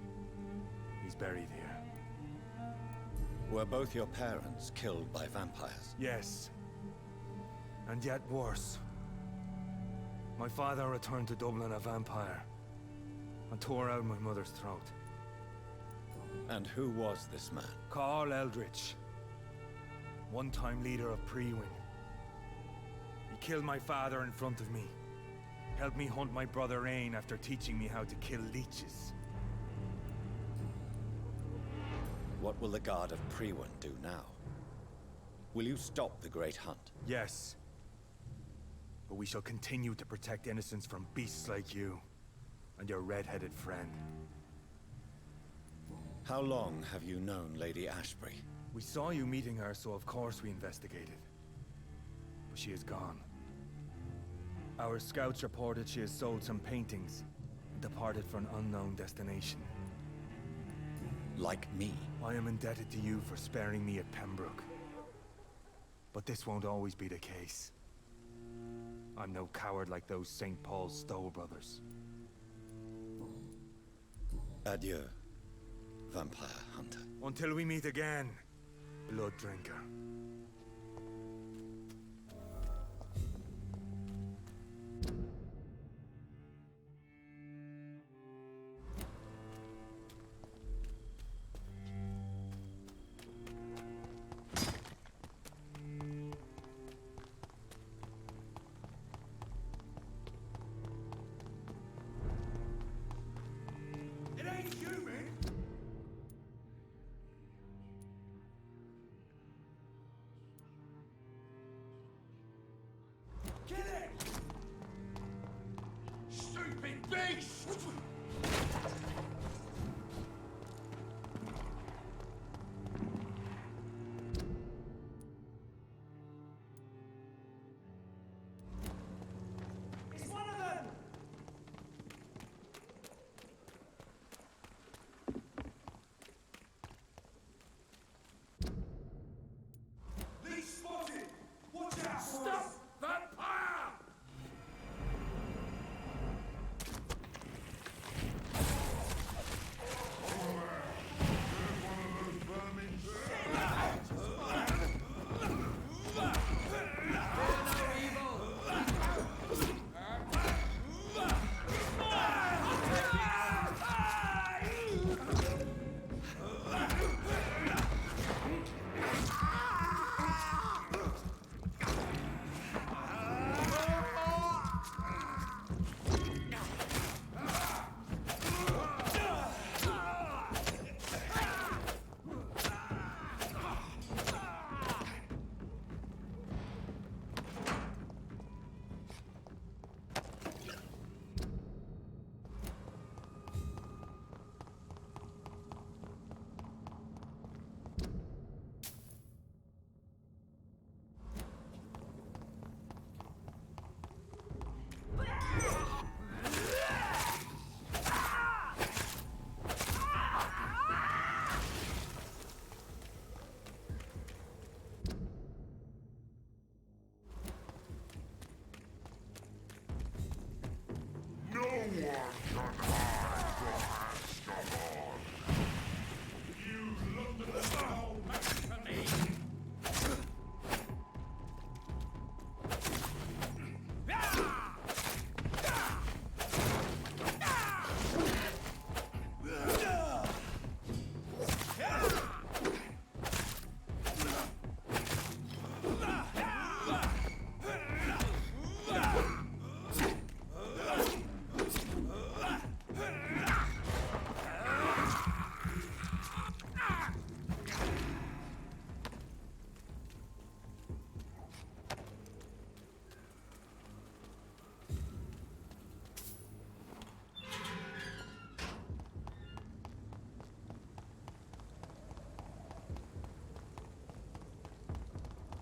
He's buried here. Were both your parents killed by vampires? Yes. And yet worse. My father returned to Dublin a vampire, and tore out my mother's throat. And who was this man? Carl Eldritch. One-time leader of Prewin. He killed my father in front of me. Helped me hunt my brother Ain after teaching me how to kill leeches. What will the Guard of Prewin do now? Will you stop the Great Hunt? Yes. But we shall continue to protect innocents from beasts like you, and your red-headed friend. How long have you known Lady Ashbury? We saw you meeting her, so of course we investigated. But she is gone. Our scouts reported she has sold some paintings, and departed for an unknown destination. Like me? I am indebted to you for sparing me at Pembroke. But this won't always be the case. I'm no coward like those St. Paul's Stowe brothers. Adieu, vampire hunter. Until we meet again, blood drinker.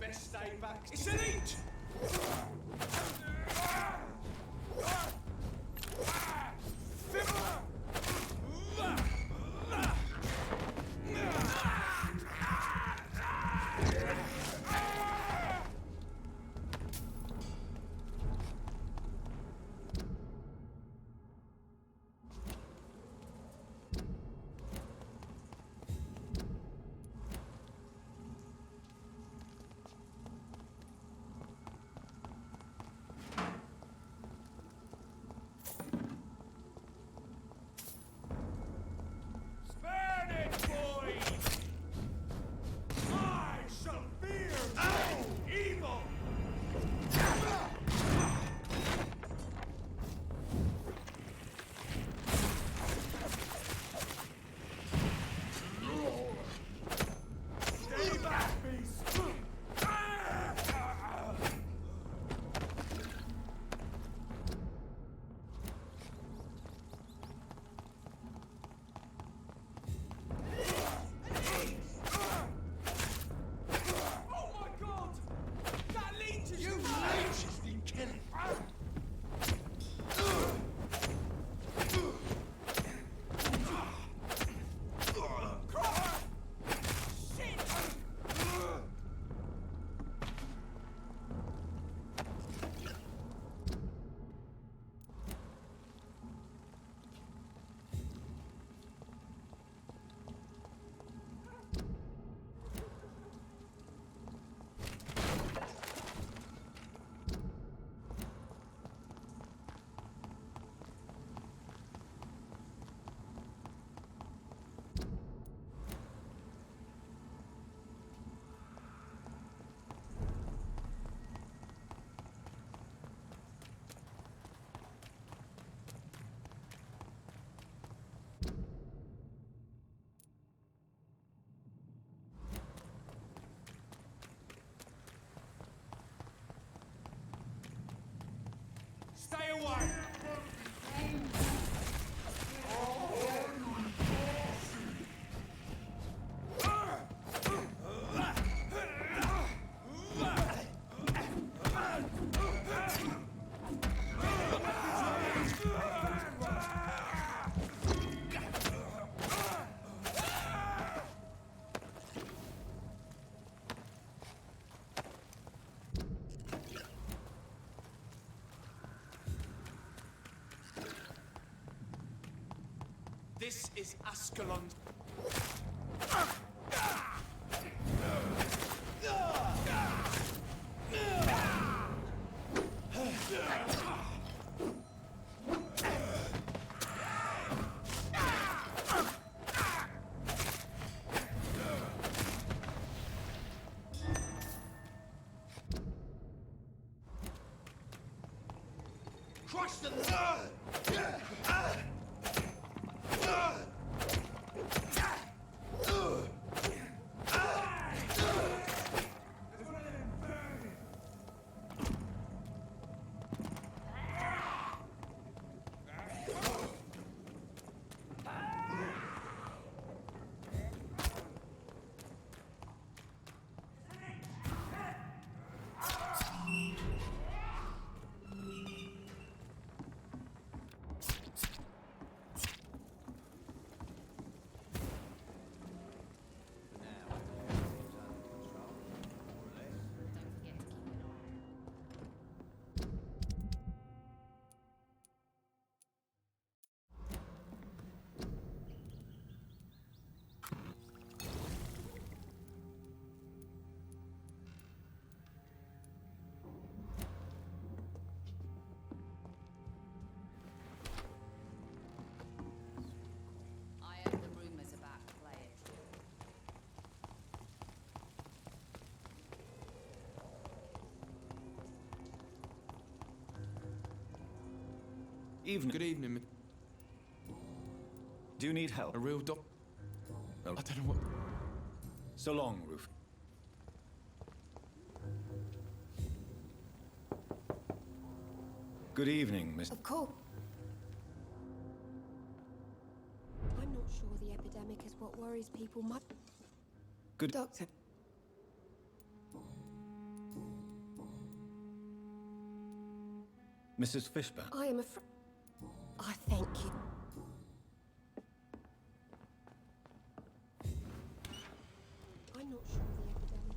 Best stay back. It's elite! This is Ascalon. Crush the I heard the rumors about players. Evening. Good evening. Do you need help? A real doc. Oh. I don't know what. So long, Roof. Good evening, Miss. Of course. I'm not sure the epidemic is what worries people much. Good. Doctor. Mrs. Fishburne. I am afraid. I thank you. I'm not sure the epidemic.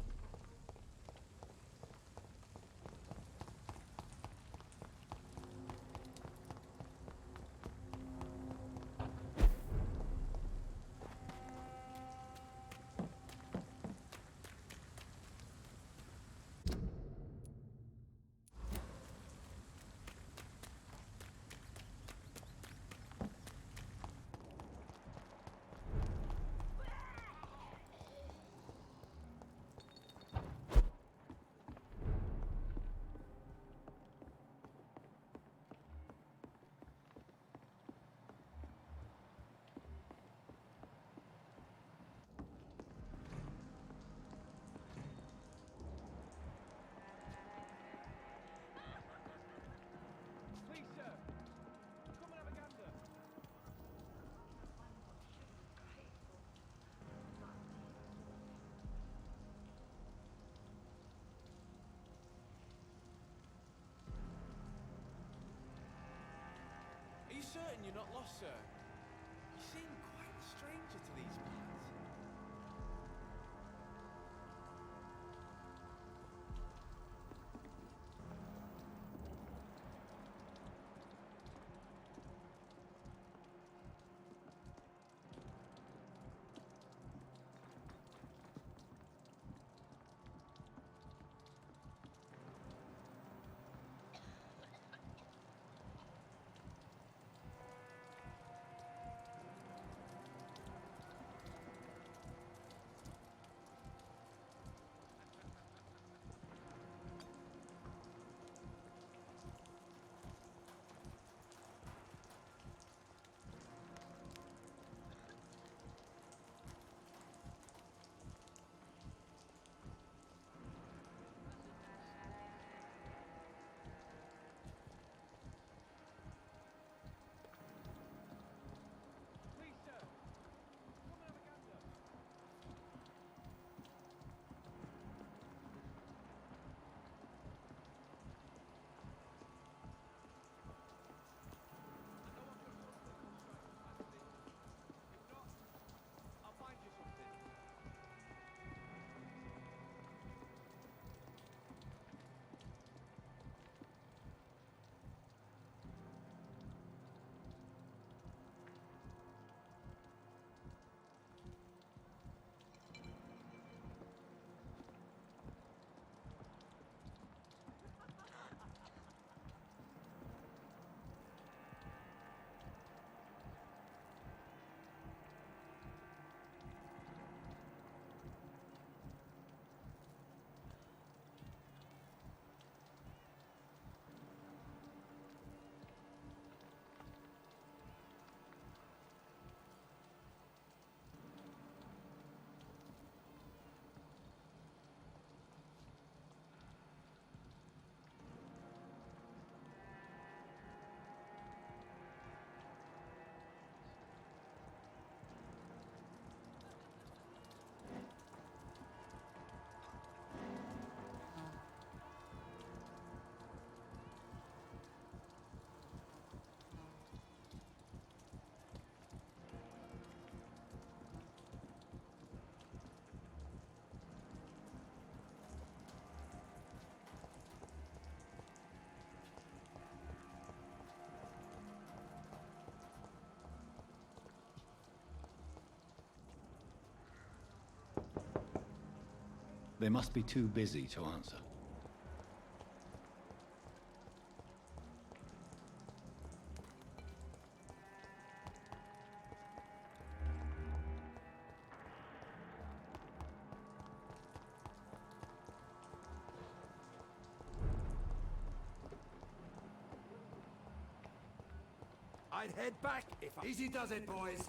Please, sir. Come and have a gander. Are you certain you're not lost, sir? You seem quite a stranger to these parts. They must be too busy to answer. I'd head back if I... Easy does it, boys.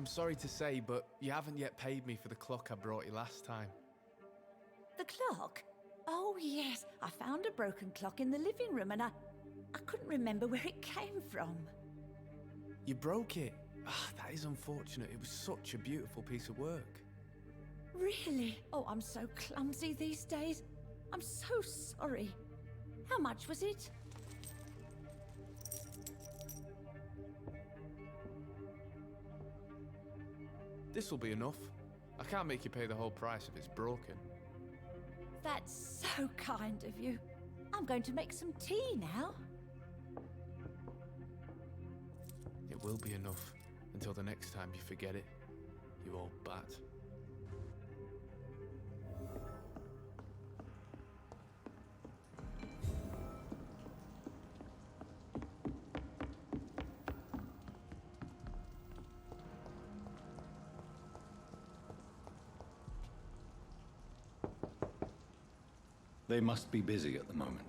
I'm sorry to say, but you haven't yet paid me for the clock I brought you last time. The clock? Oh, yes. I found a broken clock in the living room and I couldn't remember where it came from. You broke it. Ah, that is unfortunate. It was such a beautiful piece of work. Really? Oh, I'm so clumsy these days. I'm so sorry. How much was it? This'll be enough. I can't make you pay the whole price if it's broken. That's so kind of you. I'm going to make some tea now. It will be enough until the next time you forget it, you old bat. They must be busy at the moment.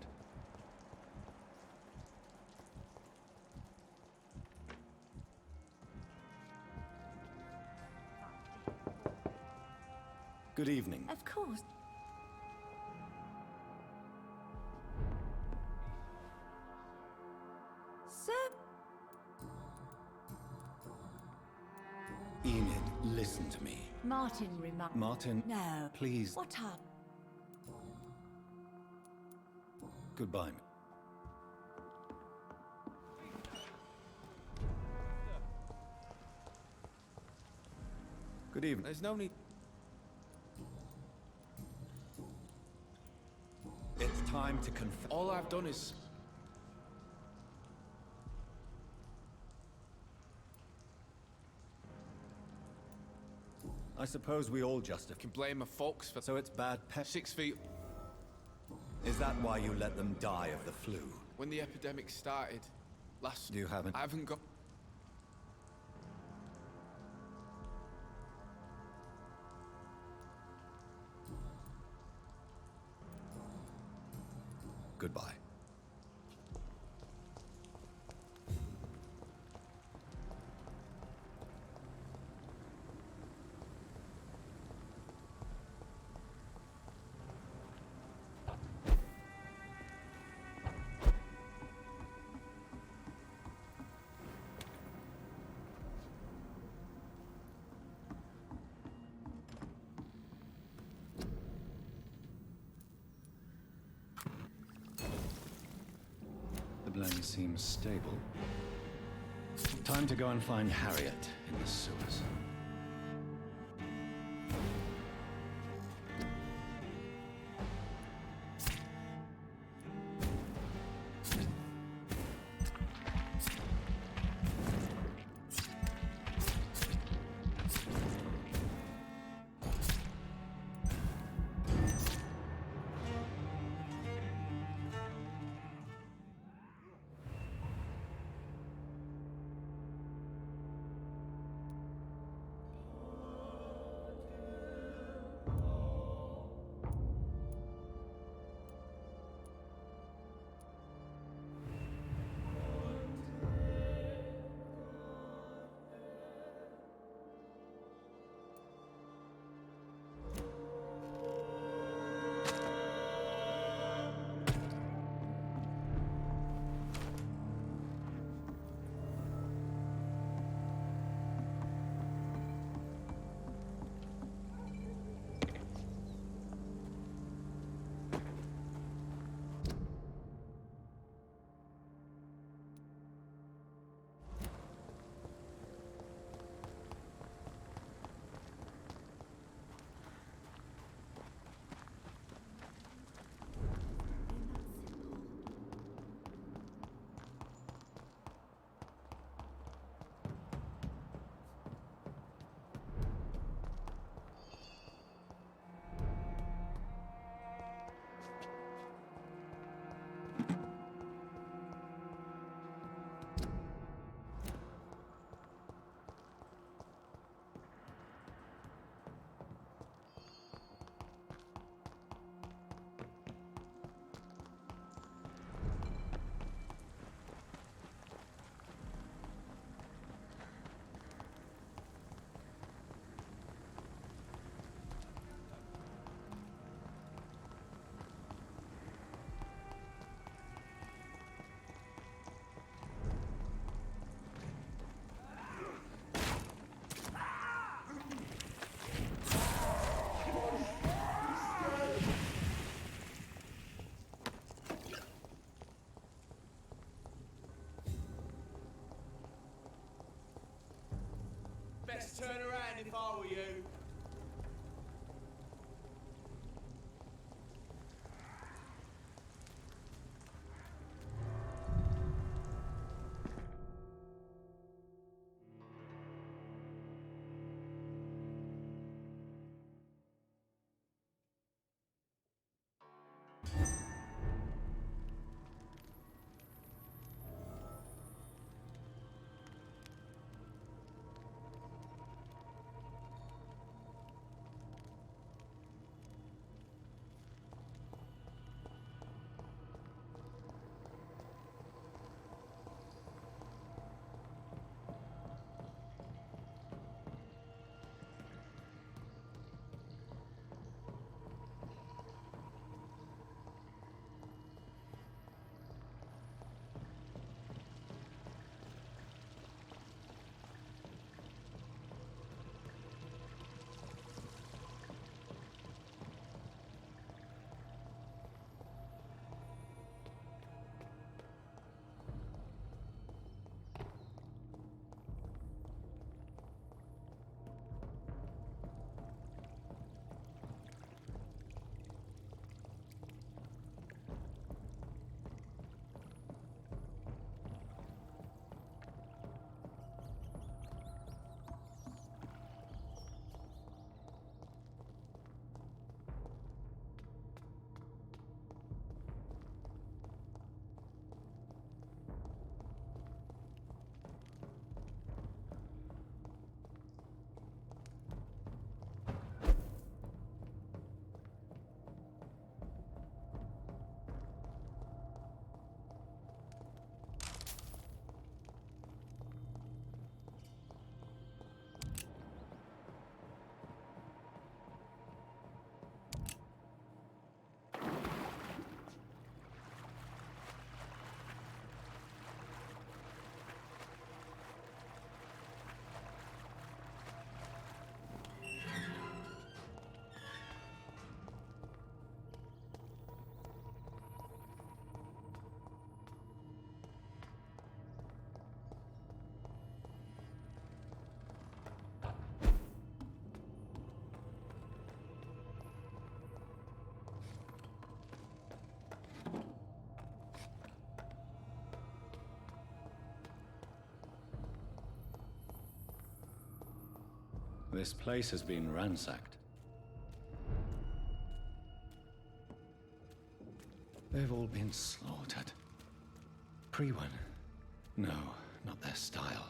Good evening. Of course. Sir? Enid, listen to me. Martin remarked. Martin, No. please. What up? Goodbye. Good evening. There's no need... It's time to confess. All I've done is... I suppose we all just can blame a fox for... So it's bad pep. 6 feet... Is that why you let them die of the flu? When the epidemic started, You haven't... I haven't got... Goodbye. seems stable. Time to go and find Harriet in the sewers. Best turn around if I were you. This place has been ransacked. They've all been slaughtered. Priwen? No, not their style.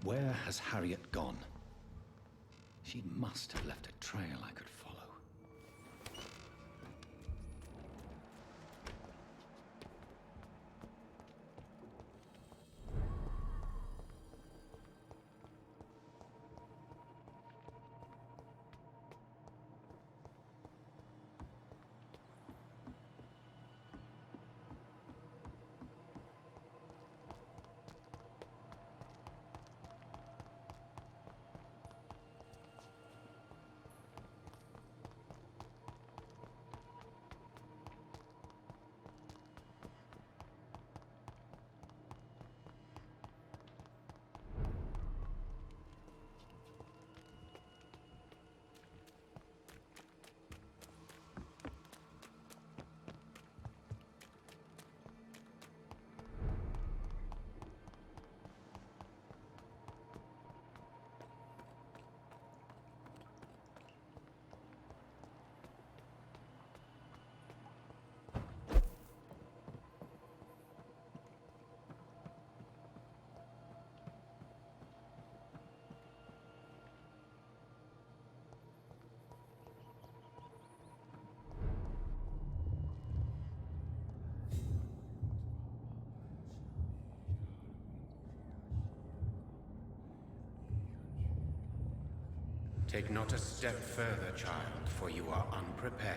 Where has Harriet gone? She must have left a trail I could follow. Take not a step further, child, for you are unprepared.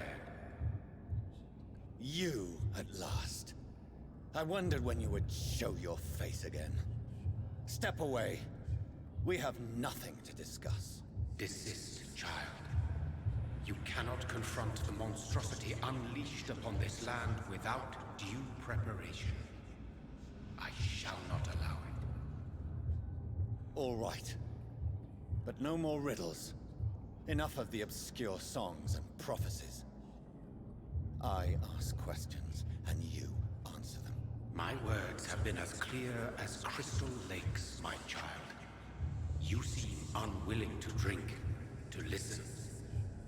You, at last. I wondered when you would show your face again. Step away. We have nothing to discuss. Desist, child. You cannot confront the monstrosity unleashed upon this land without due preparation. I shall not allow it. All right. But no more riddles. Enough of the obscure songs and prophecies. I ask questions, and you answer them. My words have been as clear as crystal lakes, my child. You seem unwilling to drink, to listen,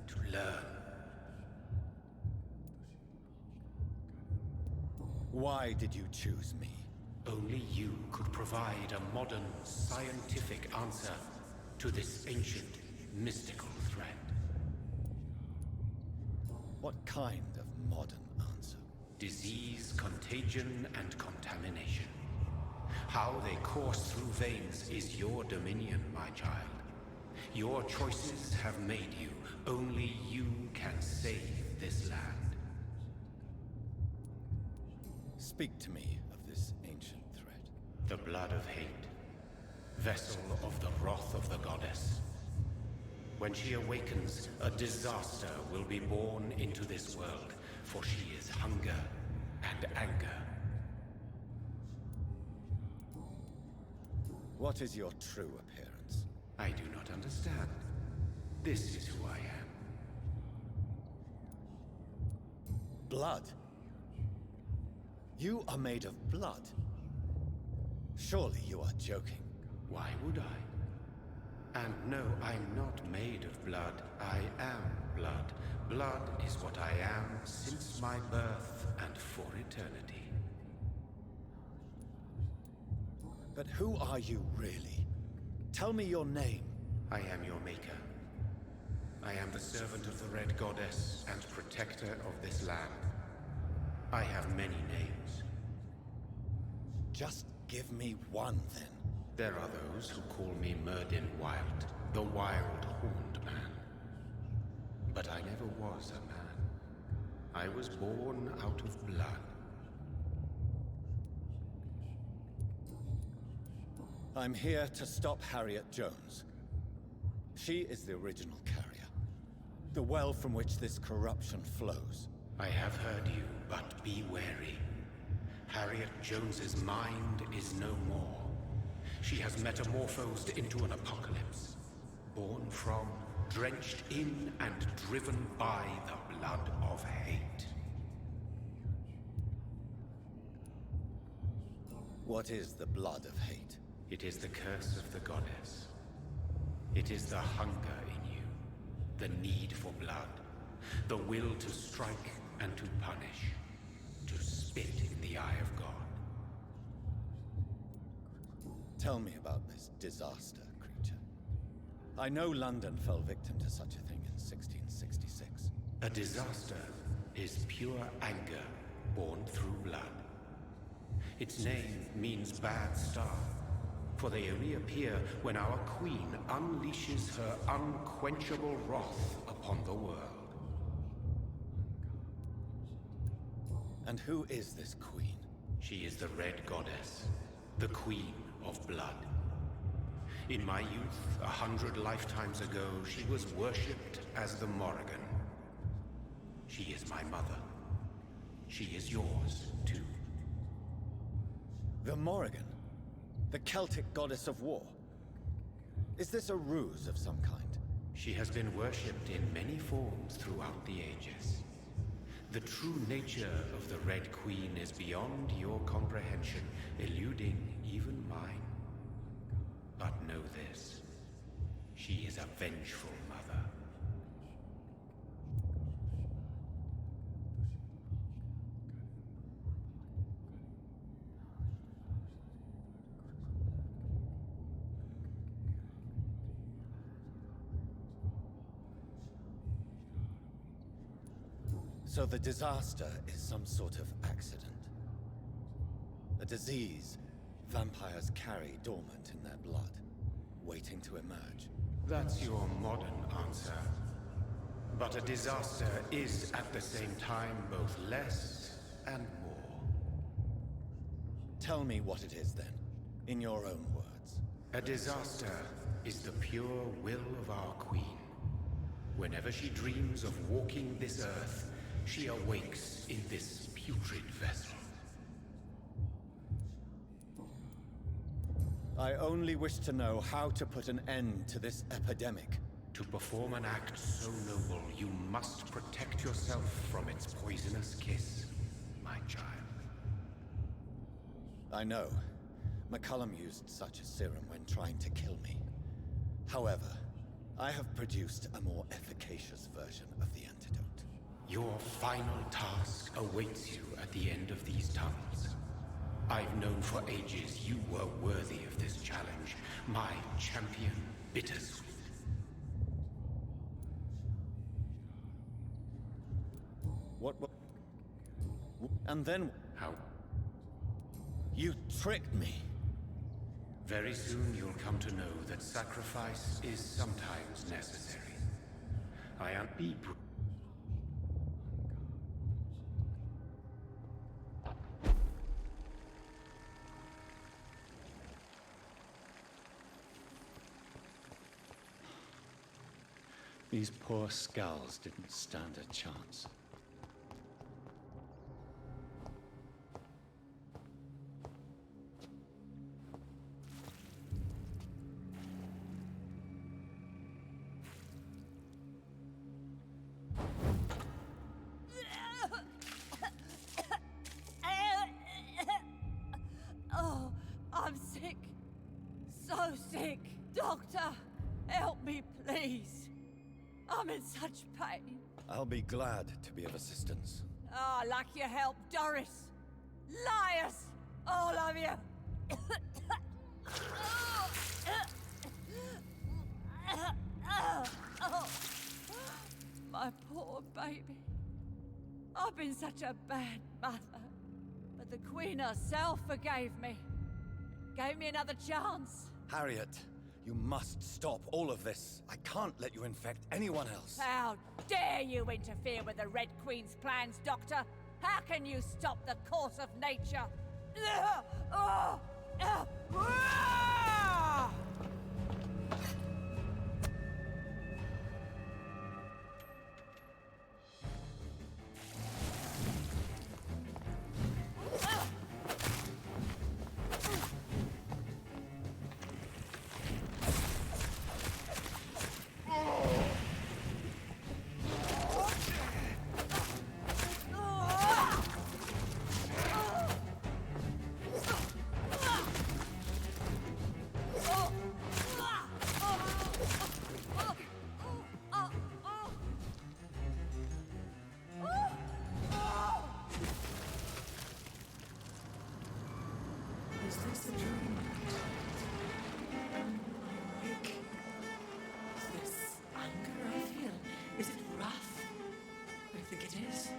to learn. Why did you choose me? Only you could provide a modern, scientific answer to this ancient, mystical threat. What kind of modern answer? Disease, contagion, and contamination. How they course through veins is your dominion, my child. Your choices have made you. Only you can save this land. Speak to me of this ancient threat. The blood of hate. Vessel of the wrath of the goddess. When she awakens, a disaster will be born into this world, for she is hunger and anger. What is your true appearance? I do not understand. This is who I am. Blood? You are made of blood. Surely you are joking. Why would I? And no, I'm not made of blood. I am blood. Blood is what I am since my birth and for eternity. But who are you really? Tell me your name. I am your maker. I am the servant of the Red Goddess and protector of this land. I have many names. Just give me one, then. There are those who call me Myrddin Wild, the Wild Horned Man. But I never was a man. I was born out of blood. I'm here to stop Harriet Jones. She is the original carrier. The well from which this corruption flows. I have heard you, but be wary. Harriet Jones's mind is no more. She has metamorphosed into an apocalypse. Born from, drenched in, and driven by the blood of hate. What is the blood of hate? It is the curse of the goddess. It is the hunger in you, the need for blood, the will to strike and to punish, to spit in the eye of God. Tell me about this disaster, creature. I know London fell victim to such a thing in 1666. A disaster is pure anger born through blood. Its name means bad star, for they only appear when our queen unleashes her unquenchable wrath upon the world. And who is this queen? She is the Red Goddess, the Queen of Blood. In my youth, 100 lifetimes ago, she was worshipped as the Morrigan. She is my mother. She is yours, too. The Morrigan? The Celtic goddess of war? Is this a ruse of some kind? She has been worshipped in many forms throughout the ages. The true nature of the Red Queen is beyond your comprehension, eluding even mine. But know this, she is a vengeful mother. So the disaster is some sort of accident. A disease vampires carry dormant in their blood, waiting to emerge. That's your modern answer. But a disaster is at the same time both less and more. Tell me what it is then, in your own words. A disaster is the pure will of our queen. Whenever she dreams of walking this earth, she awakes in this putrid vessel. I only wish to know how to put an end to this epidemic. To perform an act so noble, you must protect yourself from its poisonous kiss, my child. I know. McCullum used such a serum when trying to kill me. However, I have produced a more efficacious version of the antidote. Your final task awaits you at the end of these tunnels. I've known for ages you were worthy of this challenge, my champion, Bittersweet. What? And then... How? You tricked me. Very soon you'll come to know that sacrifice is sometimes necessary. I am people. These poor skulls didn't stand a chance. Oh, I'm sick. So sick. Doctor, help me, please. I'm in such pain. I'll be glad to be of assistance. Ah, like your help, Doris. Liars! All of you! My poor baby. I've been such a bad mother. But the Queen herself forgave me. Gave me another chance. Harriet, You must stop all of this. I can't let you infect anyone else. How dare you interfere with the Red Queen's plans, Doctor? How can you stop the course of nature? Is this a dream? Awake? Is this anger I feel? Is it wrath? I think it is.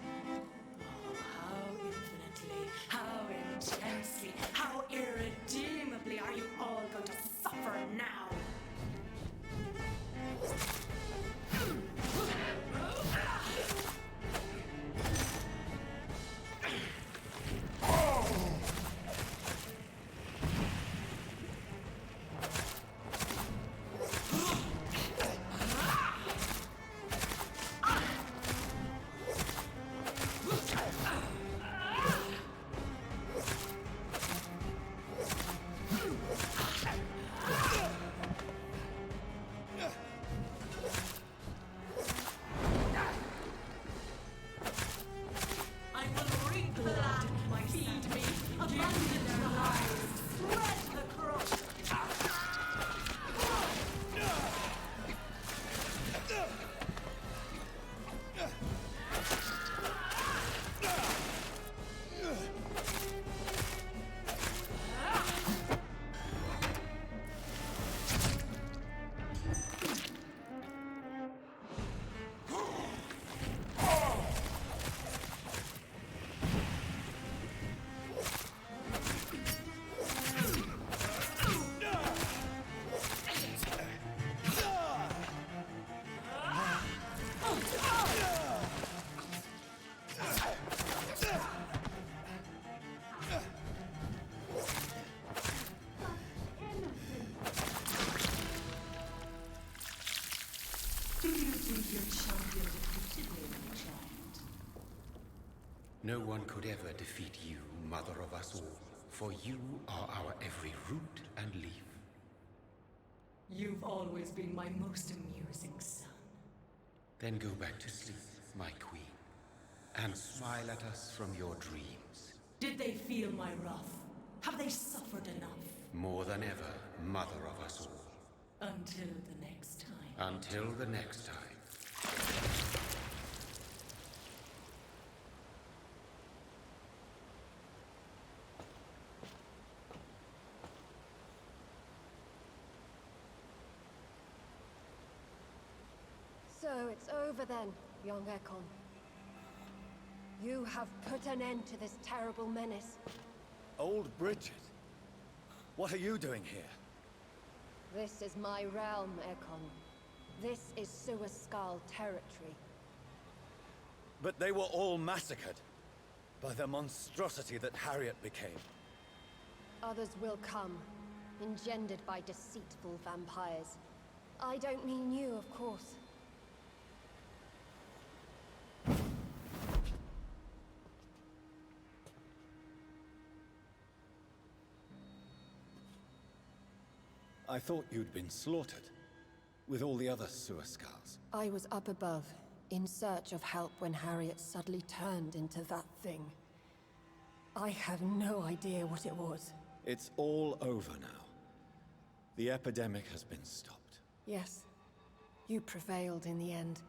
Oh, how infinitely, how intensely, how irredeemably are you all going to suffer now? No one could ever defeat you, mother of us all, for you are our every root and leaf. You've always been my most amusing son. Then go back to sleep, my queen, and smile at us from your dreams. Did they feel my wrath? Have they suffered enough? More than ever, mother of us all. Until the next time. Until the next time. So it's over then, young Ekon. You have put an end to this terrible menace. Old Bridget? What are you doing here? This is my realm, Ekon. This is Suaskal territory. But they were all massacred by the monstrosity that Harriet became. Others will come, engendered by deceitful vampires. I don't mean you, of course. I thought you'd been slaughtered, with all the other Suaskals. I was up above, in search of help when Harriet suddenly turned into that thing. I have no idea what it was. It's all over now. The epidemic has been stopped. Yes, you prevailed in the end.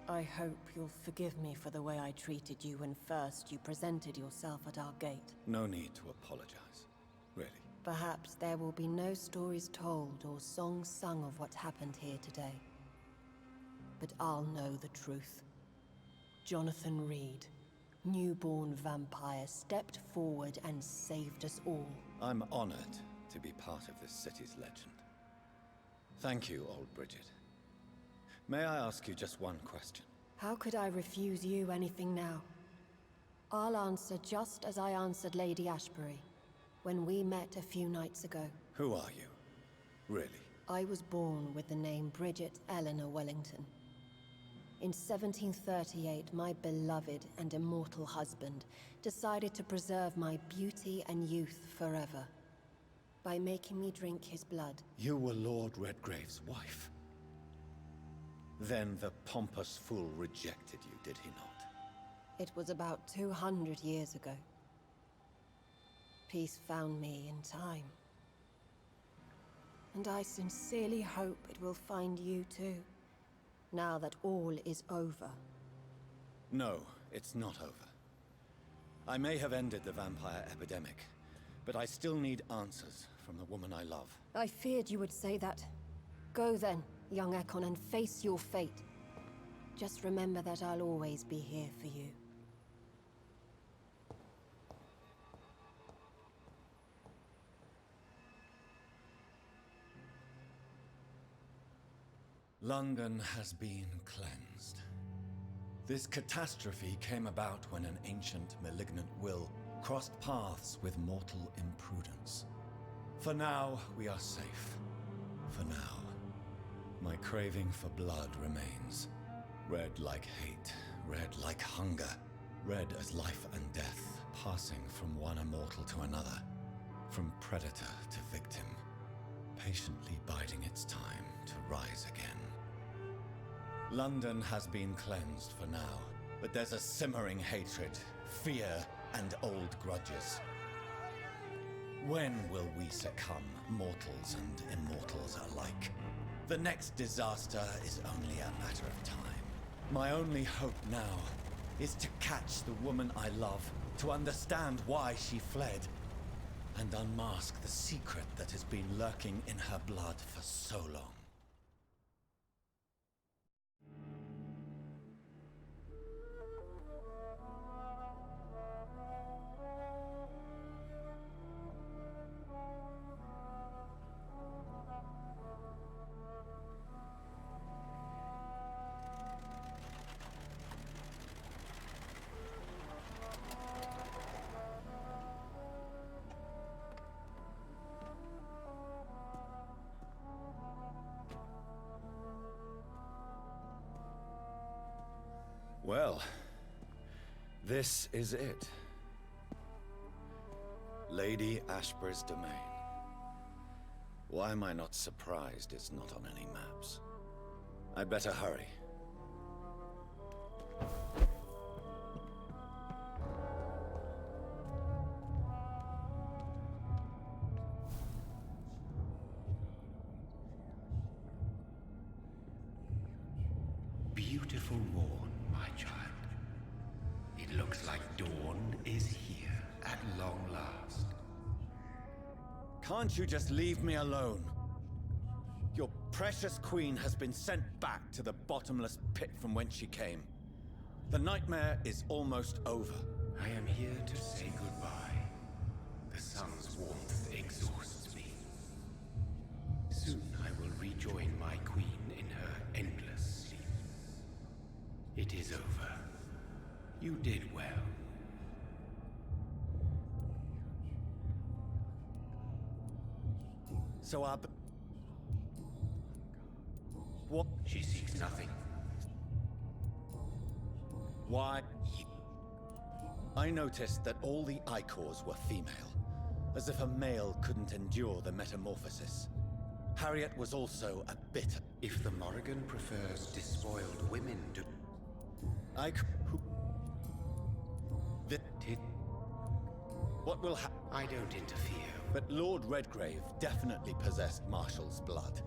I hope you'll forgive me for the way I treated you when first you presented yourself at our gate. No need to apologize, really. Perhaps there will be no stories told or songs sung of what happened here today. But I'll know the truth. Jonathan Reed, newborn vampire, stepped forward and saved us all. I'm honored to be part of this city's legend. Thank you, old Bridget. May I ask you just one question? How could I refuse you anything now? I'll answer just as I answered Lady Ashbury when we met a few nights ago. Who are you? Really? I was born with the name Bridget Eleanor Wellington. In 1738, my beloved and immortal husband decided to preserve my beauty and youth forever by making me drink his blood. You were Lord Redgrave's wife. Then the pompous fool rejected you, did he not? It was about 200 years ago. Peace found me in time. And I sincerely hope it will find you too, now that all is over. No, it's not over. I may have ended the vampire epidemic, but I still need answers from the woman I love. I feared you would say that. Go then, young Ekon, and face your fate. Just remember that I'll always be here for you. London has been cleansed. This catastrophe came about when an ancient, malignant will crossed paths with mortal imprudence. For now, we are safe. For now. My craving for blood remains. Red like hate, red like hunger. Red as life and death, passing from one immortal to another. From predator to victim. Patiently biding its time to rise again. London has been cleansed for now, but there's a simmering hatred, fear, and old grudges. When will we succumb, mortals and immortals alike? The next disaster is only a matter of time. My only hope now is to catch the woman I love, to understand why she fled, and unmask the secret that has been lurking in her blood for so long. Well, this is it. Lady Ashbury's domain. Why am I not surprised it's not on any maps? I'd better hurry. Beautiful morn, my child. It looks like dawn is here at long last. Can't you just leave me alone? Your precious queen has been sent back to the bottomless pit from whence she came. The nightmare is almost over. I am here to say goodbye. The sun's warmth exhausts me. Soon I will rejoin my queen in her endless sleep. It is over. You did well. So what? She seeks nothing. Why? I noticed that all the Icors were female, as if a male couldn't endure the metamorphosis. Harriet was also a bit... If the Morrigan prefers despoiled women to... What will happen? I don't interfere. But Lord Redgrave definitely possessed Marshall's blood.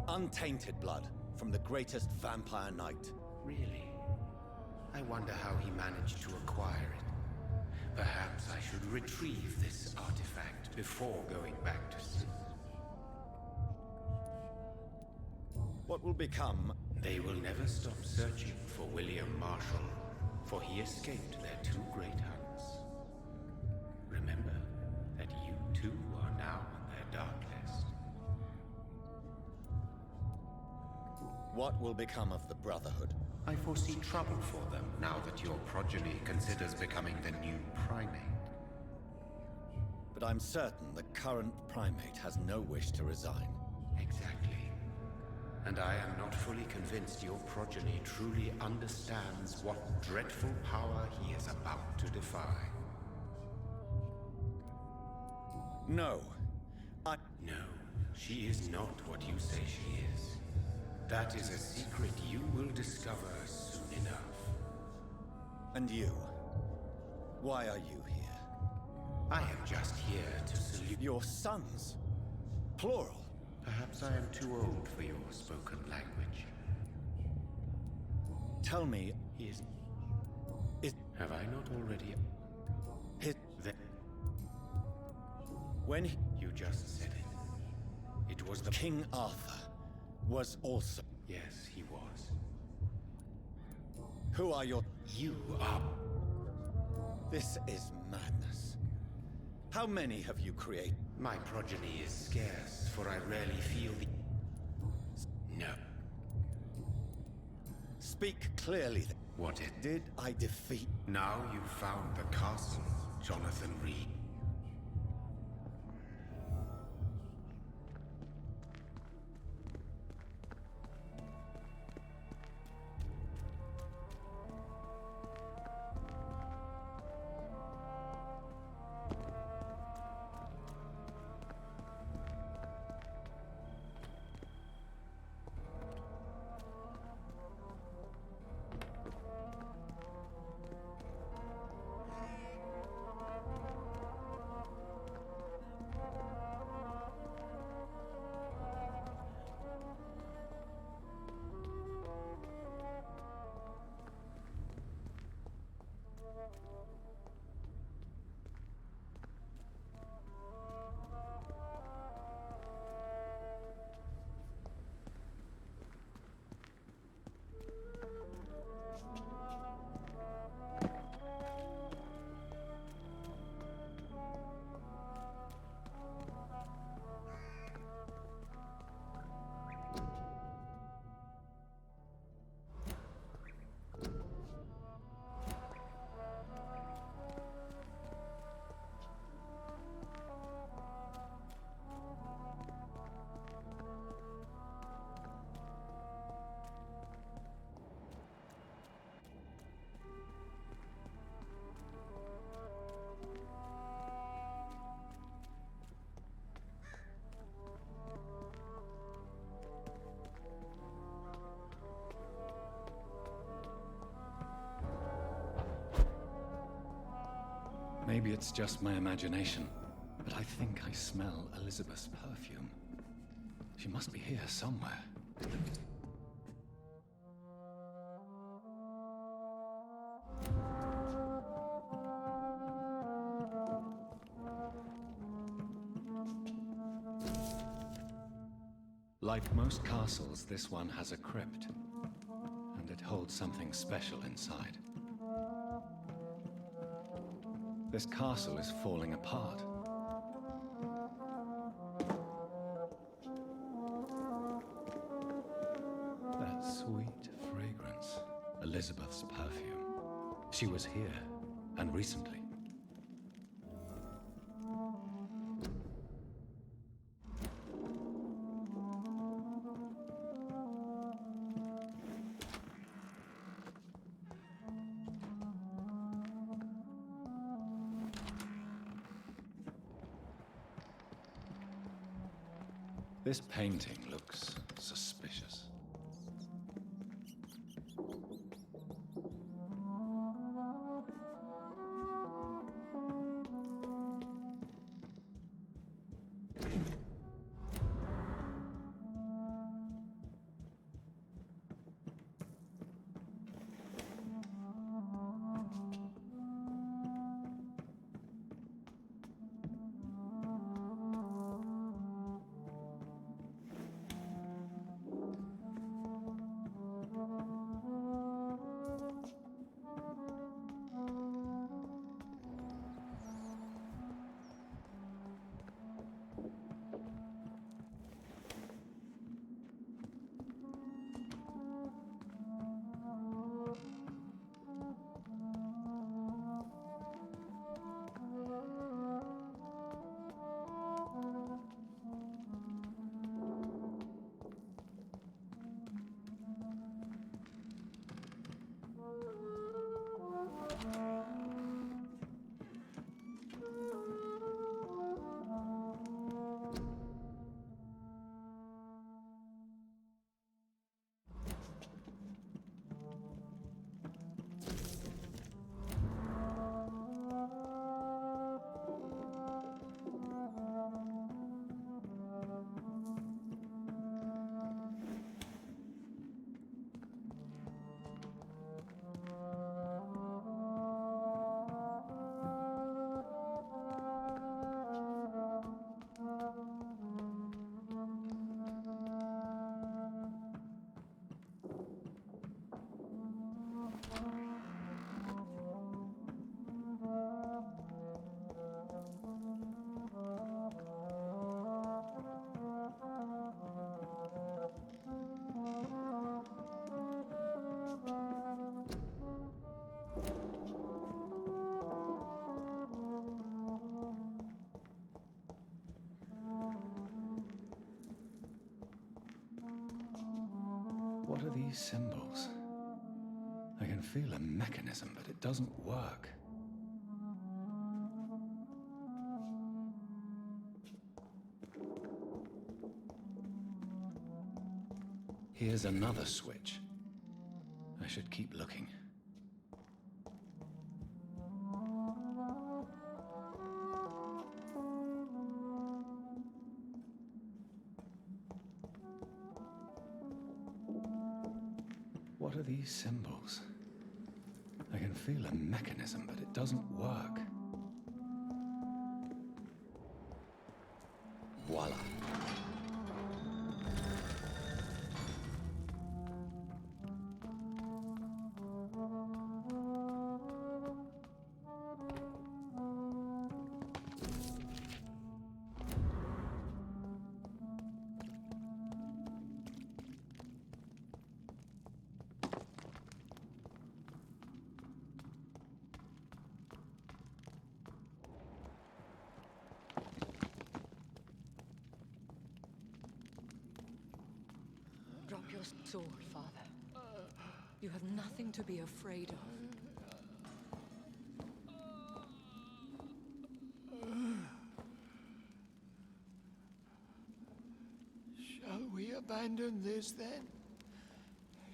Untainted blood from the greatest vampire knight. Really? I wonder how he managed to acquire it. Perhaps I should retrieve this artifact before going back to sleep. What will become? They will never stop searching for William Marshall, for he escaped their two great hunts. Remember that you too are now on their dark list. What will become of the Brotherhood? I foresee trouble for them now that your progeny considers becoming the new primate. But I'm certain the current primate has no wish to resign. Exactly. And I am not fully convinced your progeny truly understands what dreadful power he is about to defy. No. No, she is not what you say she is. That is a secret you will discover soon enough. And you? Why are you here? I am just here to salute your sons. Plural. Perhaps I am too old for your spoken language. Tell me, have I not already... When you just said it. It was the... King Arthur was also... Yes, he was. Who are your... You are... This is madness. How many have you created? My progeny is scarce, for I rarely feel the... No. Speak clearly. What it... Did I defeat... Now you've found the castle, Jonathan Reed. Maybe it's just my imagination, but I think I smell Elizabeth's perfume. She must be here somewhere. Like most castles, this one has a crypt, and it holds something special inside. This castle is falling apart. That sweet fragrance. Elizabeth's perfume. She was here, and recently. This painting looks suspicious. What are these symbols? I can feel a mechanism, but it doesn't work. Here's another switch. I should keep looking. What are these symbols? I can feel a mechanism, but it doesn't work. Voila. Drop your sword, Father. You have nothing to be afraid of. Shall we abandon this then?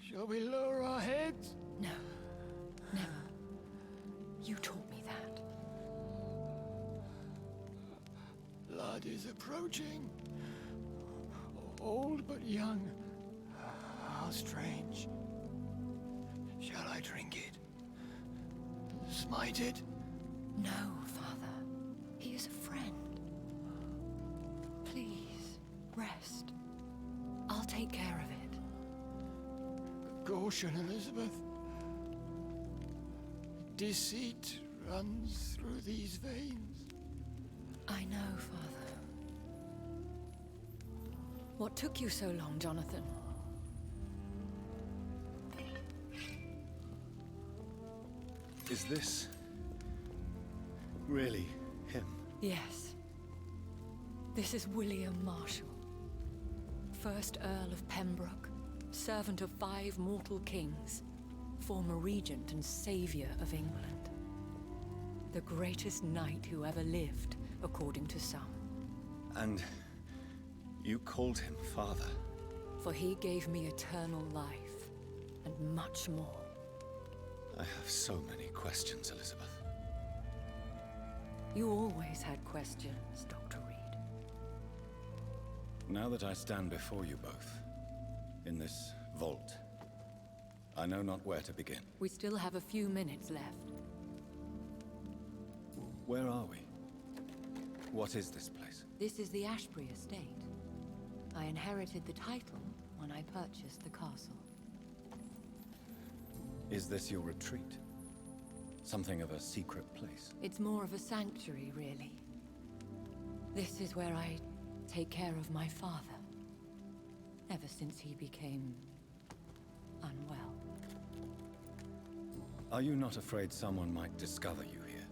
Shall we lower our heads? No. Never. You taught me that. Blood is approaching. Old but young. How strange. Shall I drink it? Smite it? No, Father. He is a friend. Please, rest. I'll take care of it. Caution, Elizabeth. Deceit runs through these veins. I know, Father. What took you so long, Jonathan? Is this really him? Yes. This is William Marshall, 1st Earl of Pembroke, servant of 5 mortal kings, former regent and savior of England. The greatest knight who ever lived, according to some. And you called him father? For he gave me eternal life, and much more. I have so many questions, Elizabeth. You always had questions, Dr. Reed. Now that I stand before you both, in this vault, I know not where to begin. We still have a few minutes left. Where are we? What is this place? This is the Ashbury estate. I inherited the title when I purchased the castle. Is this your retreat? Something of a secret place? It's more of a sanctuary, really. This is where I take care of my father. Ever since he became unwell. Are you not afraid someone might discover you here?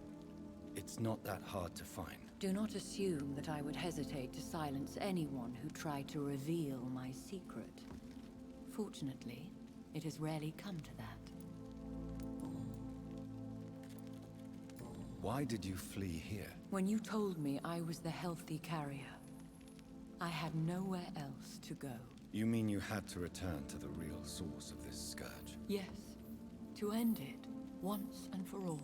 It's not that hard to find. Do not assume that I would hesitate to silence anyone who tried to reveal my secret. Fortunately, it has rarely come to that. Why did you flee here? When you told me I was the healthy carrier, I had nowhere else to go. You mean you had to return to the real source of this scourge? Yes, to end it, once and for all.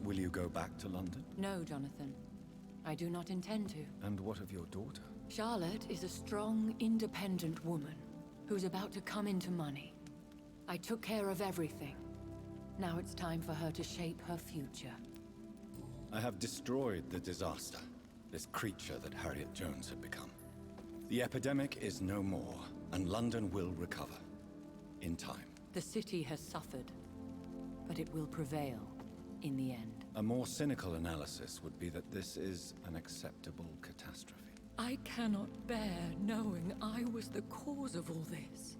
Will you go back to London? No, Jonathan. I do not intend to. And what of your daughter? Charlotte is a strong, independent woman who's about to come into money. I took care of everything. Now it's time for her to shape her future. I have destroyed the disaster, this creature that Harriet Jones had become. The epidemic is no more, and London will recover. In time. The city has suffered, but it will prevail in the end. A more cynical analysis would be that this is an acceptable catastrophe. I cannot bear knowing I was the cause of all this,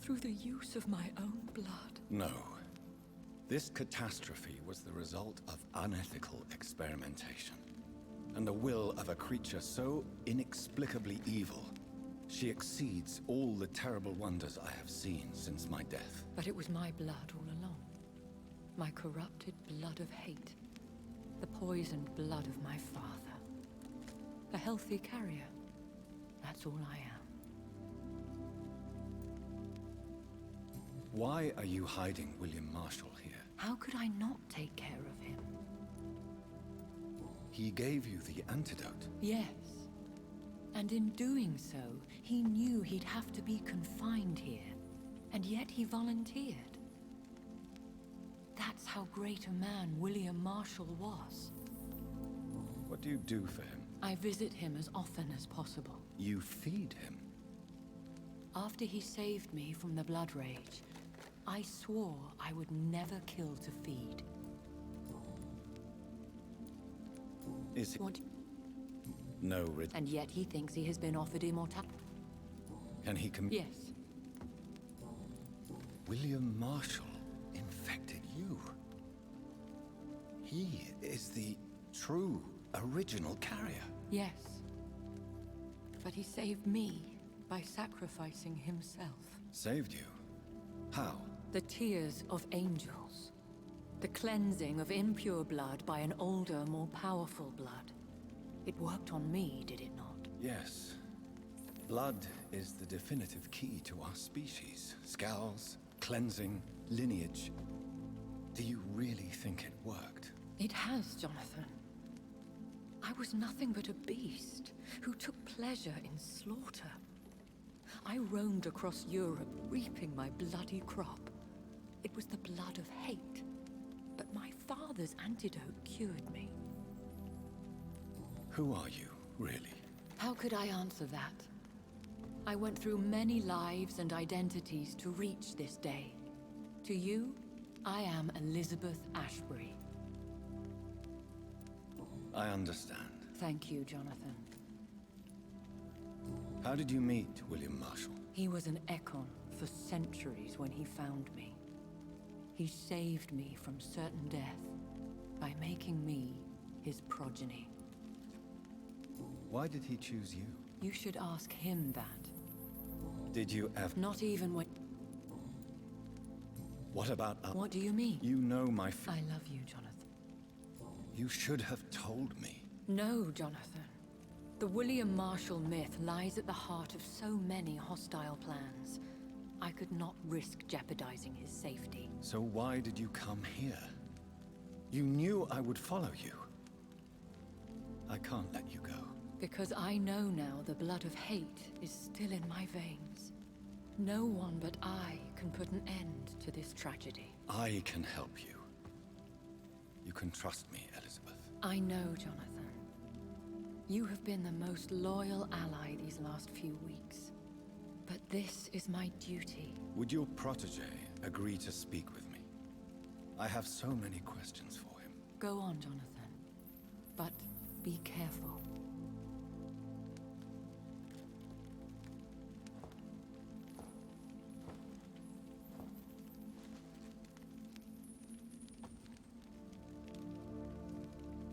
through the use of my own blood. No. This catastrophe was the result of unethical experimentation, and the will of a creature so inexplicably evil She exceeds all the terrible wonders I have seen since my death. But it was my blood all along. My corrupted blood of hate. The poisoned blood of my father. A healthy carrier. That's all I am. Why are you hiding William Marshall here? How could I not take care of him? He gave you the antidote. Yes. And in doing so, he knew he'd have to be confined here. And yet he volunteered. That's how great a man William Marshall was. What do you do for him? I visit him as often as possible. You feed him? After he saved me from the Blood Rage, I swore I would never kill to feed. Is he? What? No, and yet he thinks he has been offered immortality. Can he Yes. William Marshall infected you. He is the true, original carrier. Yes. But he saved me by sacrificing himself. Saved you? How? The tears of angels. The cleansing of impure blood by an older, more powerful blood. It worked on me, did it not? Yes. Blood is the definitive key to our species. Scowls, cleansing, lineage. Do you really think it worked? It has, Jonathan. I was nothing but a beast who took pleasure in slaughter. I roamed across Europe, reaping my bloody crop. It was the blood of hate. But my father's antidote cured me. Who are you, really? How could I answer that? I went through many lives and identities to reach this day. To you, I am Elizabeth Ashbury. I understand. Thank you, Jonathan. How did you meet William Marshall? He was an Ekon for centuries when he found me. He saved me from certain death by making me his progeny. Why did he choose you? You should ask him that. Did you ever? Not even when... What about us? What do you mean? You know my I love you, Jonathan. You should have told me. No, Jonathan. The William Marshall myth lies at the heart of so many hostile plans. I could not risk jeopardizing his safety. So why did you come here? You knew I would follow you. I can't let you go. Because I know now the blood of hate is still in my veins. No one but I can put an end to this tragedy. I can help you. You can trust me, Elizabeth. I know, Jonathan. You have been the most loyal ally these last few weeks. But this is my duty. Would your protege agree to speak with me? I have so many questions for him. Go on, Jonathan. But be careful.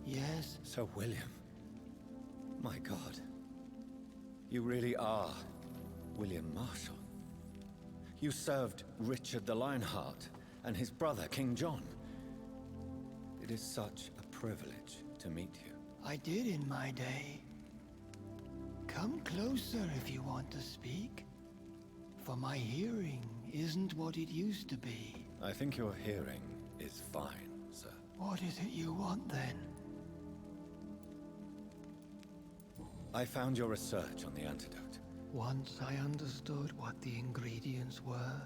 Yes? Sir William. My God. You really are William Marshall. You served Richard the Lionheart and his brother, King John. It is such a privilege to meet you. I did in my day. Come closer if you want to speak. For my hearing isn't what it used to be. I think your hearing is fine, sir. What is it you want then? I found your research on the antidote. Once I understood what the ingredients were,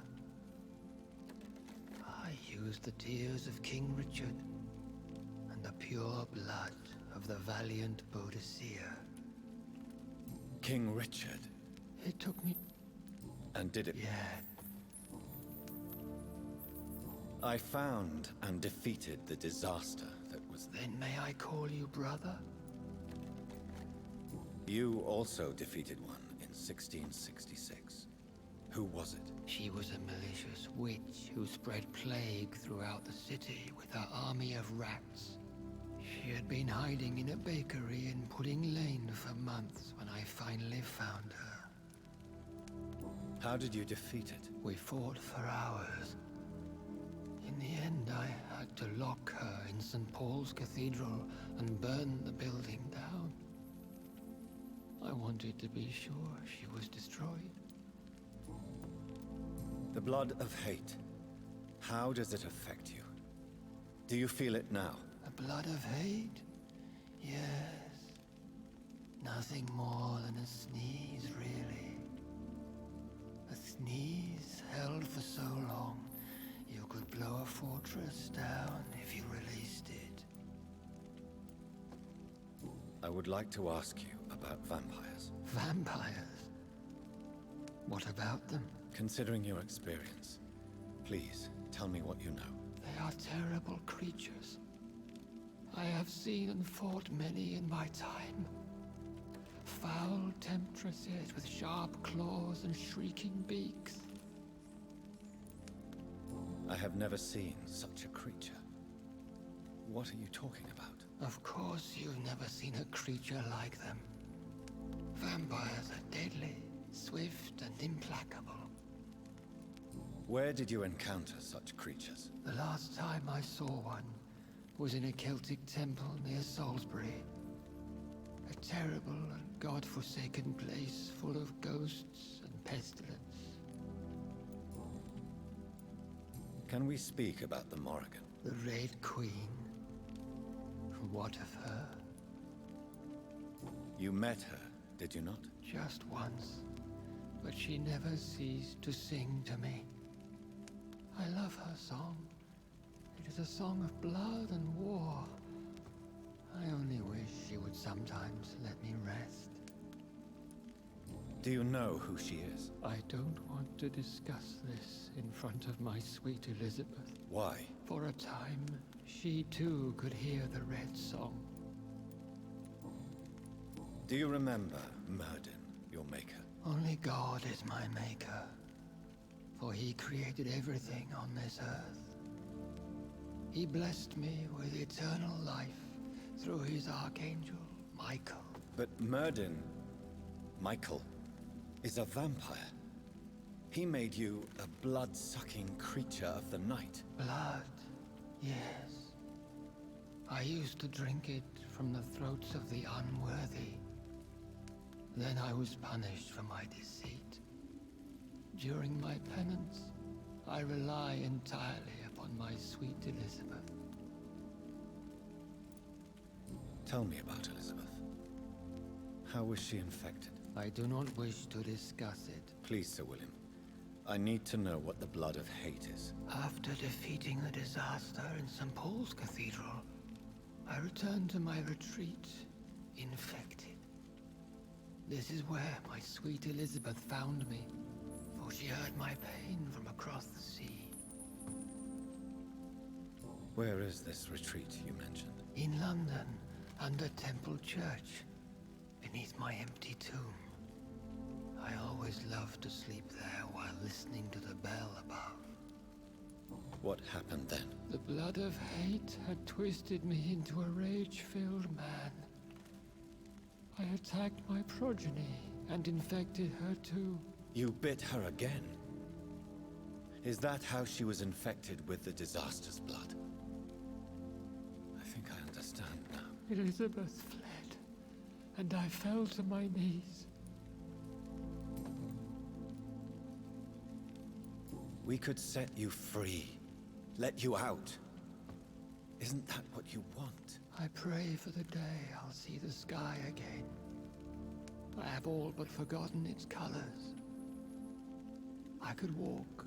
I used the tears of King Richard and the pure blood of the valiant Boadicea. King Richard? It took me... And did it? Yeah. I found and defeated the disaster that was... Then may I call you brother? You also defeated one in 1666. Who was it? She was a malicious witch who spread plague throughout the city with her army of rats. She had been hiding in a bakery in Pudding Lane for months when I finally found her. How did you defeat it? We fought for hours. In the end, I had to lock her in St. Paul's Cathedral and burn the building down. I wanted to be sure she was destroyed. The blood of hate. How does it affect you? Do you feel it now? The blood of hate? Yes. Nothing more than a sneeze, really. A sneeze held for so long, you could blow a fortress down if you released it. I would like to ask you about vampires. Vampires? What about them? Considering your experience, please tell me what you know. They are terrible creatures. I have seen and fought many in my time. Foul temptresses with sharp claws and shrieking beaks. I have never seen such a creature. What are you talking about? Of course you've never seen a creature like them. Vampires are deadly, swift and implacable. Where did you encounter such creatures? The last time I saw one was in a Celtic temple near Salisbury. A terrible and god-forsaken place full of ghosts and pestilence. Can we speak about the Morrigan? The Red Queen? What of her? You met her, did you not? Just once, but she never ceased to sing to me. I love her song. It is a song of blood and war. I only wish she would sometimes let me rest. Do you know who she is? I don't want to discuss this in front of my sweet Elizabeth. Why? For a time, she too could hear the Red Song. Do you remember Myrddin, your maker? Only God is my maker, for he created everything on this earth. He blessed me with eternal life through his archangel, Michael. But Myrddin, Michael, is a vampire. He made you a blood-sucking creature of the night. Blood, yes. I used to drink it from the throats of the unworthy. Then I was punished for my deceit. During my penance, I rely entirely upon my sweet Elizabeth. Tell me about Elizabeth. How was she infected? I do not wish to discuss it. Please, Sir William. I need to know what the blood of hate is. After defeating the disaster in St. Paul's Cathedral, I returned to my retreat, infected. This is where my sweet Elizabeth found me, for she heard my pain from across the sea. Where is this retreat you mentioned? In London, under Temple Church, beneath my empty tomb. I always loved to sleep there while listening to the bell above. What happened then? The blood of hate had twisted me into a rage-filled man. I attacked my progeny and infected her too. You bit her again? Is that how she was infected with the disaster's blood? I think I understand now. Elizabeth fled, and I fell to my knees. We could set you free. Let you out. Isn't that what you want? I pray for the day I'll see the sky again. I have all but forgotten its colors. I could walk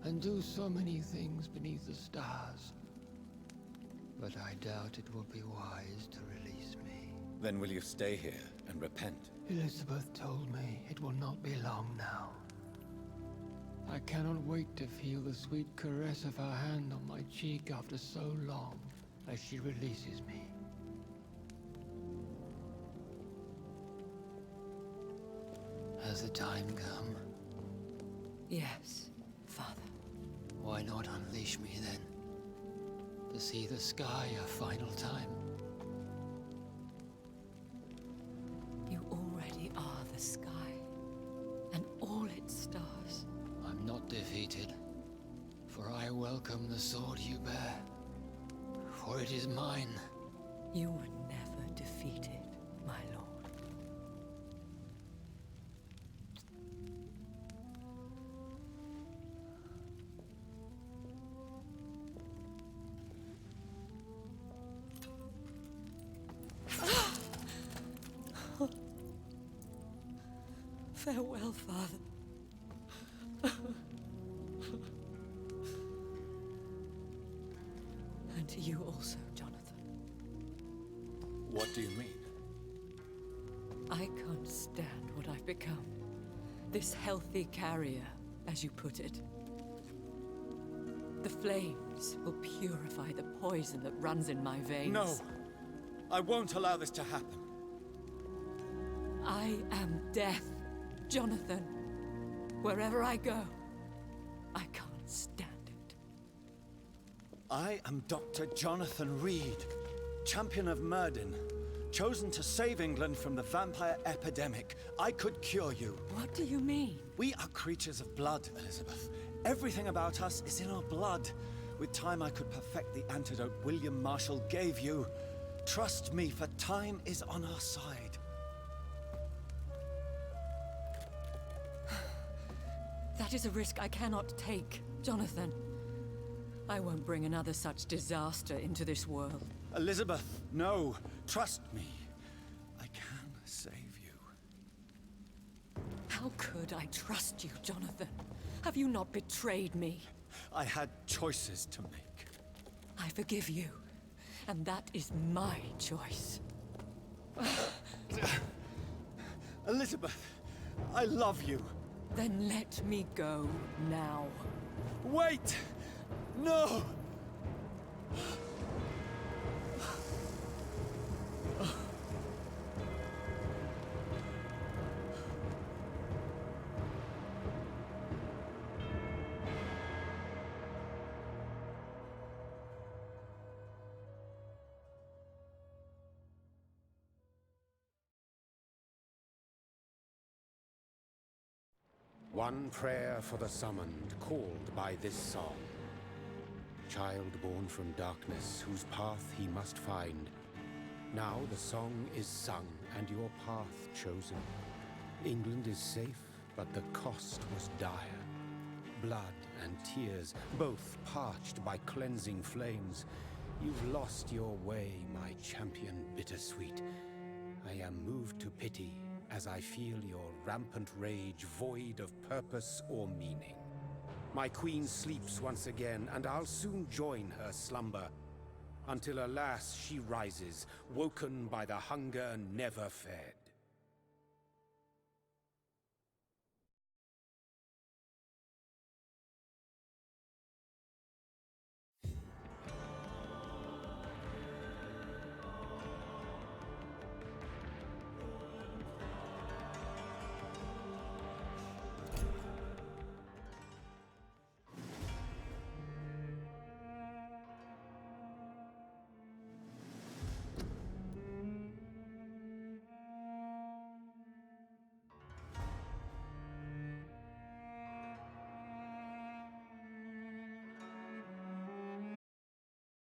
and do so many things beneath the stars. But I doubt it will be wise to release me. Then will you stay here and repent? Elizabeth told me it will not be long now. I cannot wait to feel the sweet caress of her hand on my cheek after so long as she releases me. Has the time come? Yes, Father. Why not unleash me then? To see the sky a final time? You already are the sky, and all it bright stars. I'm not defeated, for I welcome the sword you bear, for it is mine. You were never defeated, my lord. Farewell, Father. And to you also, Jonathan. What do you mean? I can't stand what I've become. This healthy carrier, as you put it. The flames will purify the poison that runs in my veins. No! I won't allow this to happen. I am death, Jonathan. Wherever I go, I can't stand it. I am Dr. Jonathan Reed, champion of Myrddin, chosen to save England from the vampire epidemic. I could cure you. What do you mean? We are creatures of blood, Elizabeth. Everything about us is in our blood. With time, I could perfect the antidote William Marshall gave you. Trust me, for time is on our side. That is a risk I cannot take, Jonathan. I won't bring another such disaster into this world. Elizabeth, no. Trust me. I can save you. How could I trust you, Jonathan? Have you not betrayed me? I had choices to make. I forgive you, and that is my choice. Elizabeth, I love you. Then let me go now. Wait! No! One prayer for the summoned, called by this song. Child born from darkness, whose path he must find. Now the song is sung, and your path chosen. England is safe, but the cost was dire. Blood and tears, both parched by cleansing flames. You've lost your way, my champion bittersweet. I am moved to pity, as I feel your rampant rage void of purpose or meaning. My queen sleeps once again, and I'll soon join her slumber, until alas she rises, woken by the hunger never fed.